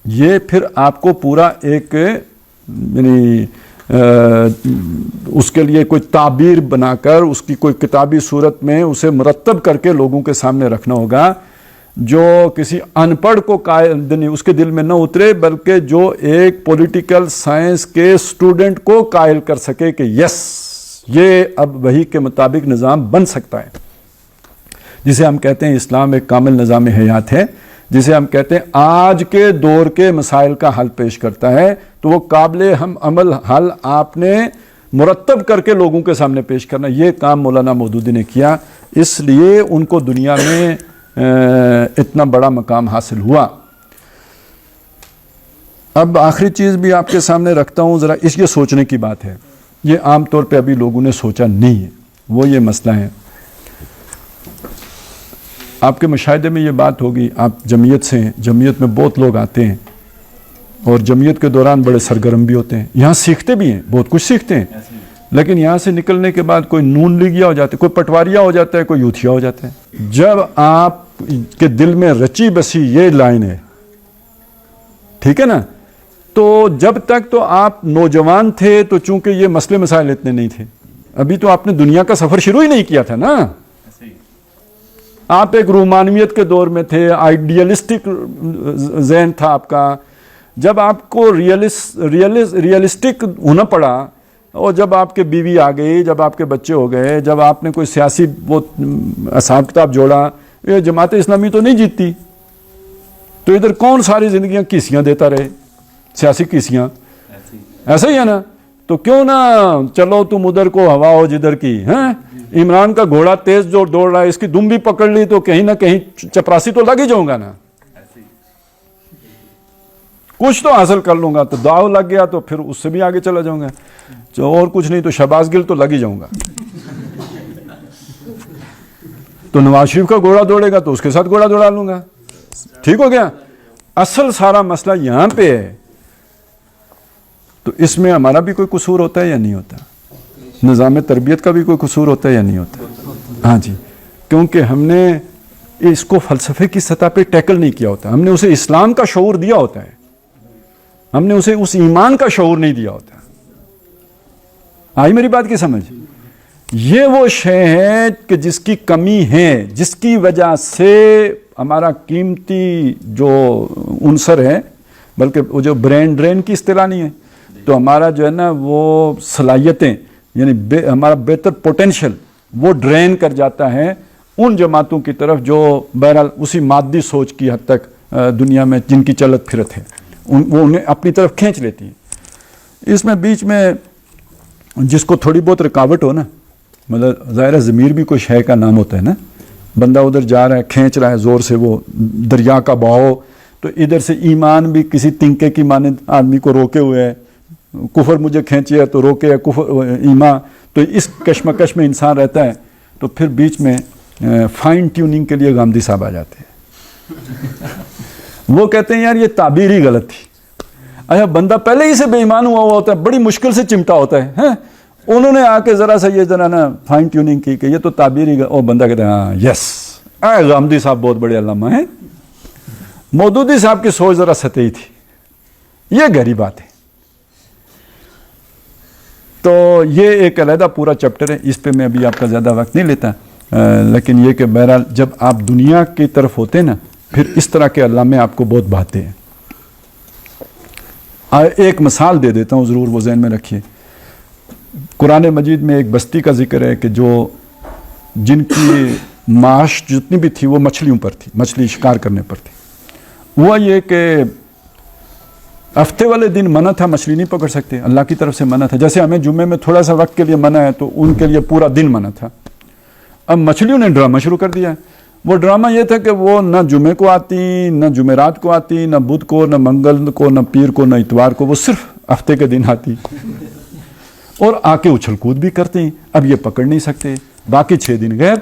یہ پھر آپ کو پورا ایک یعنی اس کے لیے کوئی تعبیر بنا کر اس کی کوئی کتابی صورت میں اسے مرتب کر کے لوگوں کے سامنے رکھنا ہوگا, جو کسی ان پڑھ کو اس کے دل میں نہ اترے, بلکہ جو ایک پولیٹیکل سائنس کے اسٹوڈنٹ کو قائل کر سکے کہ یس یہ اب وحی کے مطابق نظام بن سکتا ہے. جسے ہم کہتے ہیں اسلام ایک کامل نظام حیات ہے, جسے ہم کہتے ہیں آج کے دور کے مسائل کا حل پیش کرتا ہے. تو وہ قابل ہم عمل حل آپ نے مرتب کر کے لوگوں کے سامنے پیش کرنا, یہ کام مولانا مودودی نے کیا. اس لیے ان کو دنیا میں اتنا بڑا مقام حاصل ہوا. اب آخری چیز بھی آپ کے سامنے رکھتا ہوں, ذرا اس یہ سوچنے کی بات ہے. یہ عام طور پہ ابھی لوگوں نے سوچا نہیں ہے, وہ یہ مسئلہ ہے. آپ کے مشاہدے میں یہ بات ہوگی, آپ جمعیت سے ہیں, جمعیت میں بہت لوگ آتے ہیں اور جمعیت کے دوران بڑے سرگرم بھی ہوتے ہیں, یہاں سیکھتے بھی ہیں, بہت کچھ سیکھتے ہیں. لیکن یہاں سے نکلنے کے بعد کوئی نون لیگیا ہو جاتا ہے, کوئی پٹواریا ہو جاتا ہے, کوئی یوتھیا ہو جاتا ہے. جب آپ کے دل میں رچی بسی یہ لائن ہے, ٹھیک ہے نا, تو جب تک تو آپ نوجوان تھے تو چونکہ یہ مسئلے مسائل اتنے نہیں تھے, ابھی تو آپ نے دنیا کا سفر شروع ہی نہیں کیا تھا نا. آپ ایک رومانویت کے دور میں تھے, آئیڈیلسٹک ذہن تھا آپ کا. جب آپ کو ریئلسٹک ہونا پڑا, اور جب آپ کے بیوی آ گئی, جب آپ کے بچے ہو گئے, جب آپ نے کوئی سیاسی وہ حساب کتاب جوڑا, یہ جماعت اسلامی تو نہیں جیتتی, تو ادھر کون ساری زندگیاں کیسیاں دیتا رہے, سیاسی کیسیاں, ایسا ہی ہے نا. تو کیوں نہ چلو تم ادھر کو ہوا ہو جدھر کی. عمران کا گھوڑا تیز جو دوڑ رہا ہے, اس کی دم بھی پکڑ لی تو کہیں نہ کہیں چپراسی تو لگ ہی جاؤں گا نا, کچھ تو حاصل کر لوں گا. تو داؤ لگ گیا تو پھر اس سے بھی آگے چلا جاؤں گا, اور کچھ نہیں تو شہباز گل تو لگ ہی جاؤں گا. تو نواز شریف کا گھوڑا دوڑے گا تو اس کے ساتھ گھوڑا دوڑا لوں گا. ٹھیک ہو گیا. اصل سارا مسئلہ یہاں پہ ہے. تو اس میں ہمارا بھی کوئی قصور ہوتا ہے یا نہیں ہوتا, نظام تربیت کا بھی کوئی قصور ہوتا ہے یا نہیں ہوتا. ہاں جی, کیونکہ ہم نے اس کو فلسفے کی سطح پہ ٹیکل نہیں کیا ہوتا, ہم نے اسے اسلام کا شعور دیا ہوتا ہے, ہم نے اسے اس ایمان کا شعور نہیں دیا ہوتا. آئی میری بات کی سمجھ؟ یہ وہ شے ہے کہ جس کی کمی ہے, جس کی وجہ سے ہمارا قیمتی جو عنصر ہے, بلکہ وہ جو برین ڈرین کی اصطلاح نہیں ہے, تو ہمارا جو ہے نا وہ صلاحیتیں یعنی ہمارا بہتر پوٹینشیل وہ ڈرین کر جاتا ہے ان جماعتوں کی طرف جو بہرحال اسی مادی سوچ کی حد تک دنیا میں جن کی چلت پھرت ہے، وہ انہیں اپنی طرف کھینچ لیتی ہیں۔ اس میں بیچ میں جس کو تھوڑی بہت رکاوٹ ہو نا، مطلب ظاہر ہے ضمیر بھی کوئی شے کا نام ہوتا ہے نا، بندہ ادھر جا رہا ہے کھینچ رہا ہے زور سے، وہ دریا کا بہاؤ، تو ادھر سے ایمان بھی کسی تنکے کی مانند آدمی کو روکے ہوئے ہے، کفر مجھے کھینچے ہے تو روکے ہے کفر ایمان، تو اس کشمکش میں انسان رہتا ہے، تو پھر بیچ میں فائن ٹیوننگ کے لیے غامدی صاحب آ جاتے ہیں۔ وہ کہتے ہیں یار یہ تعبیر ہی غلط تھی، اچھا بندہ پہلے ہی سے بے ایمان ہوا ہوتا ہے، بڑی مشکل سے چمٹا ہوتا ہے، انہوں نے آ کے ذرا سا یہ ذرا نا فائن ٹیوننگ کی کہ یہ تو تعبیر ہی اور بندہ کہتا ہے ہاں یس، غامدی صاحب بہت بڑے علامہ ہیں۔ مودودی صاحب کی سوچ ذرا سطحی تھی، یہ گہری بات ہے۔ تو یہ ایک علیحدہ پورا چیپٹر ہے، اس پہ میں ابھی آپ کا زیادہ وقت نہیں لیتا، لیکن یہ کہ بہرحال جب آپ دنیا کی طرف ہوتے ہیں نا پھر اس طرح کے علامے آپ کو بہت بھاتے ہیں۔ ایک مثال دے دیتا ہوں، ضرور وہ ذہن میں رکھیے۔ قرآن مجید میں ایک بستی کا ذکر ہے کہ جن کی معاش جتنی بھی تھی وہ مچھلیوں پر تھی، مچھلی شکار کرنے پر تھی۔ ہوا یہ کہ ہفتے والے دن منع تھا، مچھلی نہیں پکڑ سکتے، اللہ کی طرف سے منع تھا، جیسے ہمیں جمعے میں تھوڑا سا وقت کے لیے منع ہے تو ان کے لیے پورا دن منع تھا۔ اب مچھلیوں نے ڈرامہ شروع کر دیا۔ وہ ڈرامہ یہ تھا کہ وہ نہ جمعے کو آتی، نہ جمعرات کو آتی، نہ بدھ کو، نہ منگل کو، نہ پیر کو، نہ اتوار کو، وہ صرف ہفتے کے دن آتی اور آ کے اچھل کود بھی کرتے ہیں۔ اب یہ پکڑ نہیں سکتے، باقی 6 دن غیر۔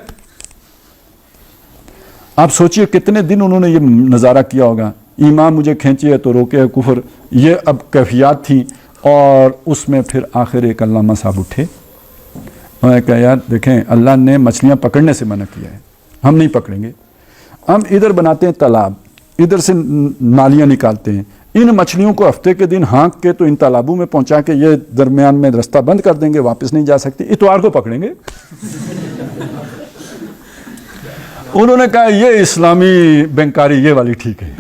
آپ سوچئے کتنے دن انہوں نے یہ نظارہ کیا ہوگا، ایمان مجھے کھینچے ہے تو روکے ہے کفر، یہ اب کیفیات تھی۔ اور اس میں پھر آخر ایک علامہ صاحب اٹھے، انہوں نے کہا یار دیکھیں اللہ نے مچھلیاں پکڑنے سے منع کیا ہے، ہم نہیں پکڑیں گے، ہم ادھر بناتے ہیں تالاب، ادھر سے نالیاں نکالتے ہیں، ان مچھلیوں کو ہفتے کے دن ہانک کے تو ان تالابوں میں پہنچا کے یہ درمیان میں رستہ بند کر دیں گے، واپس نہیں جا سکتی، اتوار کو پکڑیں گے۔ انہوں نے کہا یہ اسلامی بینکاری یہ والی ٹھیک ہے،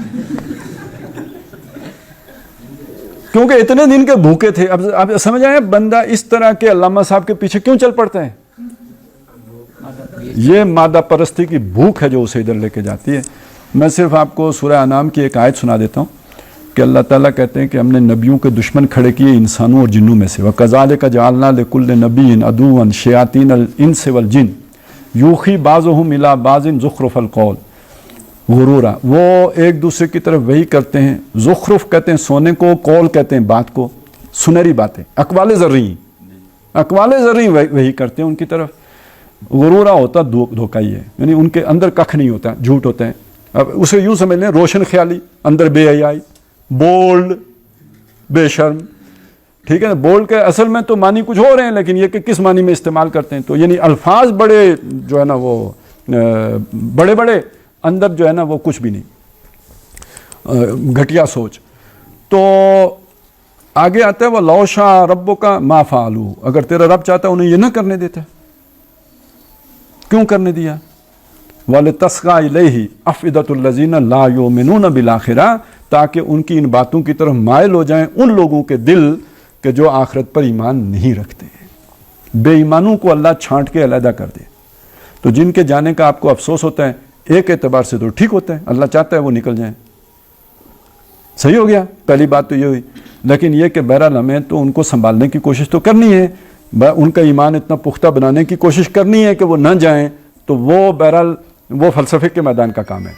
کیونکہ اتنے دن کے بھوکے تھے۔ اب آپ سمجھ آئے بندہ اس طرح کے علامہ صاحب کے پیچھے کیوں چل پڑتا ہے؟ یہ مادہ پرستی کی بھوک ہے جو اسے ادھر لے کے جاتی ہے۔ میں صرف آپ کو سورہ انعام کی ایک آیت سنا دیتا ہوں کہ اللہ تعالیٰ کہتے ہیں کہ ہم نے نبیوں کے دشمن کھڑے کیے انسانوں اور جنوں میں سے، وَكَذَلِكَ جَعَلْنَا لِكُلِّ نَبِيٍّ عَدُوًّا شَيَاطِينَ الْإِنسِ وَالْجِنِّ یوخی بعضهم الی بعض زخرف القول غرورا، وہ ایک دوسرے کی طرف وہی کرتے ہیں، زخرف کہتے ہیں سونے کو، قول کہتے ہیں بات کو، سنہری باتیں، اقوال زرعی وہی کرتے ہیں ان کی طرف۔ غرورا ہوتا دھوکہ ہی ہے، یعنی ان کے اندر ککھ نہیں ہوتا، جھوٹ ہوتا ہے۔ اب اسے یوں سمجھ لیں روشن خیالی، اندر بے حیائی، بولڈ، بے شرم، ٹھیک ہے نا۔ بولڈ کے اصل میں تو معنی کچھ ہو رہے ہیں، لیکن یہ کہ کس معنی میں استعمال کرتے ہیں، تو یعنی الفاظ بڑے جو ہے نا وہ بڑے بڑے، اندر جو ہے نا وہ کچھ بھی نہیں، گھٹیا سوچ۔ تو آگے آتا ہے وہ لو شاء ربک ما فعلوا، اگر تیرا رب چاہتا انہیں یہ نہ کرنے دیتا، کیوں کرنے دیا؟ وَلِتَصْغَىٰ إِلَيْهِ أَفْئِدَةُ الَّذِينَ لَا يُؤْمِنُونَ بِالْآخِرَةِ، تاکہ ان کی ان باتوں کی طرف مائل ہو جائیں ان لوگوں کے دل کہ جو آخرت پر ایمان نہیں رکھتے ہیں۔ بے ایمانوں کو اللہ چھانٹ کے علیحدہ کر دے۔ تو جن کے جانے کا آپ کو افسوس ہوتا ہے ایک اعتبار سے تو ٹھیک ہوتا ہے، اللہ چاہتا ہے وہ نکل جائیں، صحیح ہو گیا، پہلی بات تو یہ ہوئی۔ لیکن یہ کہ بہرحال ہمیں تو ان کو سنبھالنے کی کوشش تو کرنی ہے، ان کا ایمان اتنا پختہ بنانے کی کوشش کرنی ہے کہ وہ نہ جائیں، تو وہ بہرحال وہ فلسفے کے میدان کا کام ہے۔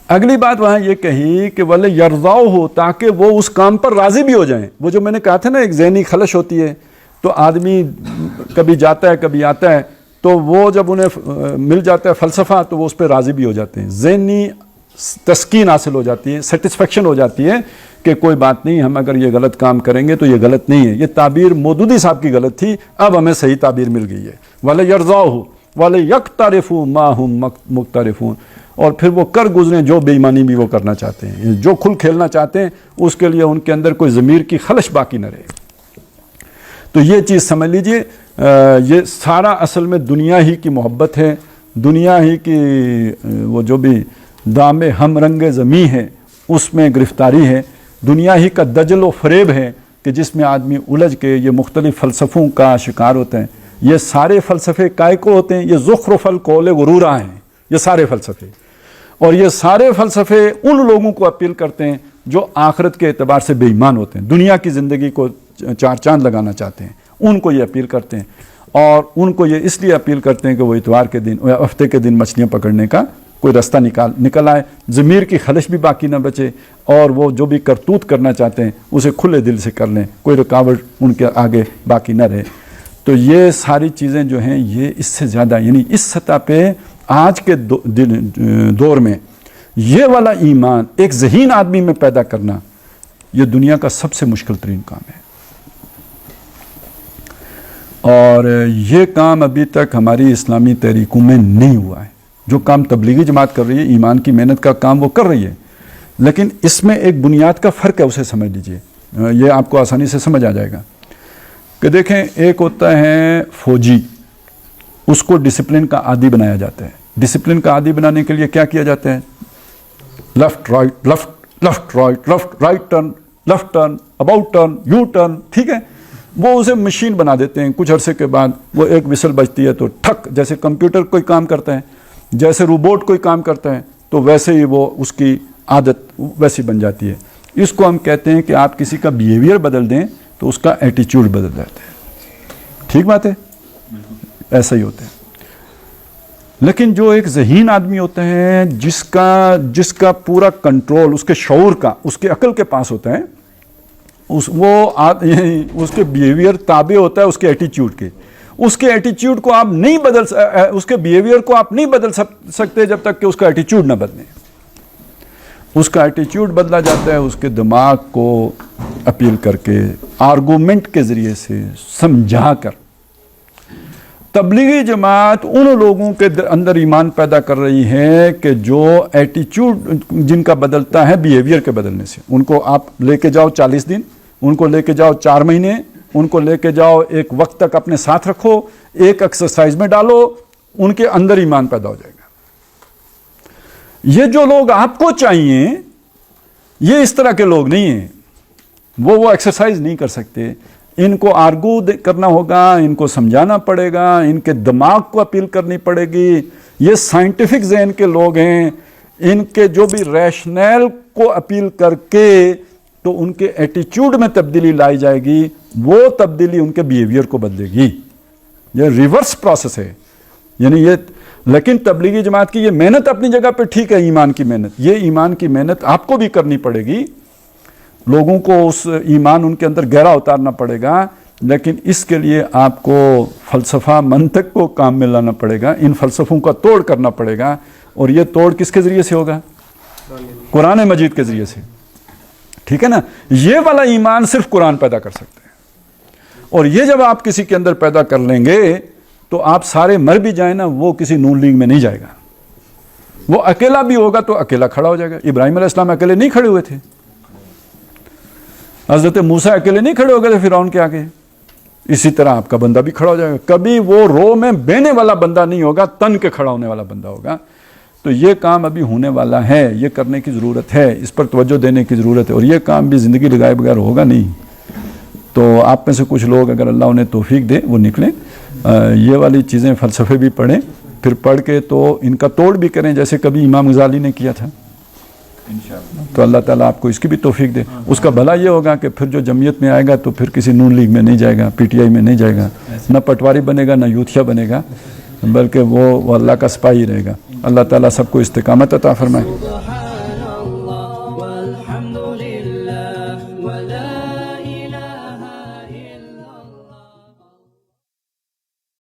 اگلی بات وہاں یہ کہی کہ وَلَا يَرْضَوْهُ، تاکہ وہ اس کام پر راضی بھی ہو جائیں۔ وہ جو میں نے کہا تھا نا ایک ذہنی خلش ہوتی ہے، تو آدمی کبھی جاتا ہے کبھی آتا ہے، تو وہ جب انہیں مل جاتا ہے فلسفہ تو وہ اس پہ راضی بھی ہو جاتے ہیں، ذہنی تسکین حاصل ہو جاتی ہے، سیٹسفیکشن ہو جاتی ہے کہ کوئی بات نہیں، ہم اگر یہ غلط کام کریں گے تو یہ غلط نہیں ہے۔ یہ تعبیر مودودی صاحب کی غلط تھی، اب ہمیں صحیح تعبیر مل گئی ہے۔ وَلَا يَرْضَوْهُ وَلَا يَقْتَرِفُوا مَا هُمْ مُقْتَرِفُونَ، اور پھر وہ کر گزریں جو بے ایمانی بھی وہ کرنا چاہتے ہیں، جو کھل کھیلنا چاہتے ہیں، اس کے لیے ان کے اندر کوئی ضمیر کی خلش باقی نہ رہے۔ تو یہ چیز سمجھ لیجئے، یہ سارا اصل میں دنیا ہی کی محبت ہے، دنیا ہی کی وہ جو بھی دام ہم رنگ زمیں ہے اس میں گرفتاری ہے، دنیا ہی کا دجل و فریب ہے کہ جس میں آدمی الجھ کے یہ مختلف فلسفوں کا شکار ہوتے ہیں. یہ سارے فلسفے کائے کو ہوتے ہیں؟ یہ زخرف القول غرورا ہیں یہ سارے فلسفے. اور یہ سارے فلسفے ان لوگوں کو اپیل کرتے ہیں جو آخرت کے اعتبار سے بے ایمان ہوتے ہیں, دنیا کی زندگی کو چار چاند لگانا چاہتے ہیں, ان کو یہ اپیل کرتے ہیں. اور ان کو یہ اس لیے اپیل کرتے ہیں کہ وہ اتوار کے دن یا ہفتے کے دن مچھلیاں پکڑنے کا کوئی رستہ نکل آئے, ضمیر کی خلش بھی باقی نہ بچے, اور وہ جو بھی کرتوت کرنا چاہتے ہیں اسے کھلے دل سے کر لیں, کوئی رکاوٹ ان کے آگے باقی نہ رہے. تو یہ ساری چیزیں جو ہیں یہ اس سے زیادہ, یعنی اس سطح پہ آج کے دور میں یہ والا ایمان ایک ذہین آدمی میں پیدا کرنا یہ دنیا کا سب سے مشکل ترین کام ہے. اور یہ کام ابھی تک ہماری اسلامی تحریکوں میں نہیں ہوا ہے. جو کام تبلیغی جماعت کر رہی ہے, ایمان کی محنت کا کام وہ کر رہی ہے, لیکن اس میں ایک بنیاد کا فرق ہے, اسے سمجھ لیجئے, یہ آپ کو آسانی سے سمجھ آ جائے گا. کہ دیکھیں, ایک ہوتا ہے فوجی, اس کو ڈسپلن کا عادی بنایا جاتا ہے. ڈسپلن کا عادی بنانے کے لیے کیا کیا جاتا ہے؟ Left right left left right left right turn left turn about turn you turn, ٹھیک ہے. وہ اسے مشین بنا دیتے ہیں. کچھ عرصے کے بعد وہ ایک وسل بجتی ہے تو ٹھک, جیسے کمپیوٹر کوئی کام کرتا ہے, جیسے روبوٹ کوئی کام کرتا ہے, تو ویسے ہی وہ اس کی عادت ویسی بن جاتی ہے. اس کو ہم کہتے ہیں کہ آپ کسی کا بیہیویئر بدل دیں تو اس کا ایٹیچیوڈ بدل جاتا ہے. ٹھیک بات ہے, ایسا ہی ہوتا ہے. لیکن جو ایک ذہین آدمی ہوتا ہے, جس کا پورا کنٹرول اس کے شعور کا, اس کے عقل کے پاس ہوتا ہے, اس کے بیہیویئر تابع ہوتا ہے اس کے ایٹیچیوڈ کے. اس کے ایٹیچیوڈ کو آپ نہیں اس کے بیہیویئر کو آپ نہیں بدل سکتے جب تک کہ اس کا ایٹیچیوڈ نہ بدلے. اس کا ایٹیچیوڈ بدلا جاتا ہے اس کے دماغ کو اپیل کر کے, آرگومنٹ کے ذریعے سے سمجھا کر. تبلیغی جماعت ان لوگوں کے اندر ایمان پیدا کر رہی ہے کہ جو ایٹیچیوڈ جن کا بدلتا ہے بیہیویئر کے بدلنے سے. ان کو آپ لے کے جاؤ 40 دن, ان کو لے کے جاؤ 4 مہینے, ان کو لے کے جاؤ ایک وقت تک اپنے ساتھ رکھو, ایک ایکسرسائز میں ڈالو, ان کے اندر ایمان پیدا ہو جائے گا. یہ جو لوگ آپ کو چاہیے یہ اس طرح کے لوگ نہیں ہیں. وہ ایکسرسائز نہیں کر سکتے. ان کو آرگو کرنا ہوگا, ان کو سمجھانا پڑے گا, ان کے دماغ کو اپیل کرنی پڑے گی. یہ سائنٹیفک ذہن کے لوگ ہیں. ان کے جو بھی ریشنل کو اپیل کر کے تو ان کے ایٹیچیوڈ میں تبدیلی لائی جائے گی, وہ تبدیلی ان کے بیہیویئر کو بدلے گی. یہ ریورس پروسیس ہے. یعنی یہ, لیکن تبلیغی جماعت کی یہ محنت اپنی جگہ پہ ٹھیک ہے, ایمان کی محنت, یہ ایمان کی محنت آپ کو بھی کرنی پڑے گی. لوگوں کو اس ایمان ان کے اندر گہرا اتارنا پڑے گا, لیکن اس کے لیے آپ کو فلسفہ منطق کو کام میں لانا پڑے گا. ان فلسفوں کا توڑ کرنا پڑے گا, اور یہ توڑ کس کے ذریعے سے ہوگا؟ قرآن مجید کے ذریعے سے. ٹھیک ہے نا. یہ والا ایمان صرف قرآن پیدا کر سکتے ہیں. اور یہ جب آپ کسی کے اندر پیدا کر لیں گے تو آپ سارے مر بھی جائیں نا, وہ کسی نون لیگ میں نہیں جائے گا. وہ اکیلا بھی ہوگا تو اکیلا کھڑا ہو جائے گا. ابراہیم علیہ السلام اکیلے نہیں کھڑے ہوئے تھے, حضرت موسیٰ اکیلے نہیں کھڑے ہو گئے تھے فرعون کے آگے. اسی طرح آپ کا بندہ بھی کھڑا ہو جائے گا. کبھی وہ رو میں بہنے والا بندہ نہیں ہوگا, تن کے کھڑا ہونے والا بندہ ہوگا. تو یہ کام ابھی ہونے والا ہے, یہ کرنے کی ضرورت ہے, اس پر توجہ دینے کی ضرورت ہے. اور یہ کام بھی زندگی لگائے بغیر ہوگا نہیں. تو آپ میں سے کچھ لوگ اگر اللہ انہیں توفیق دے وہ نکلیں, یہ والی چیزیں فلسفے بھی پڑھیں, پھر پڑھ کے تو ان کا توڑ بھی کریں جیسے کبھی امام غزالی نے کیا تھا. تو اللہ تعالیٰ آپ کو اس کی بھی توفیق دے. اس کا بھلا یہ ہوگا کہ پھر جو جمعیت میں آئے گا تو پھر کسی نون لیگ میں نہیں جائے گا, پی ٹی آئی میں نہیں جائے گا, نہ پٹواری بنے گا, نہ یوتھیا بنے گا, بلکہ وہ اللہ کا سپاہی رہے گا. اللہ تعالیٰ سب کو استقامت عطا فرمائے.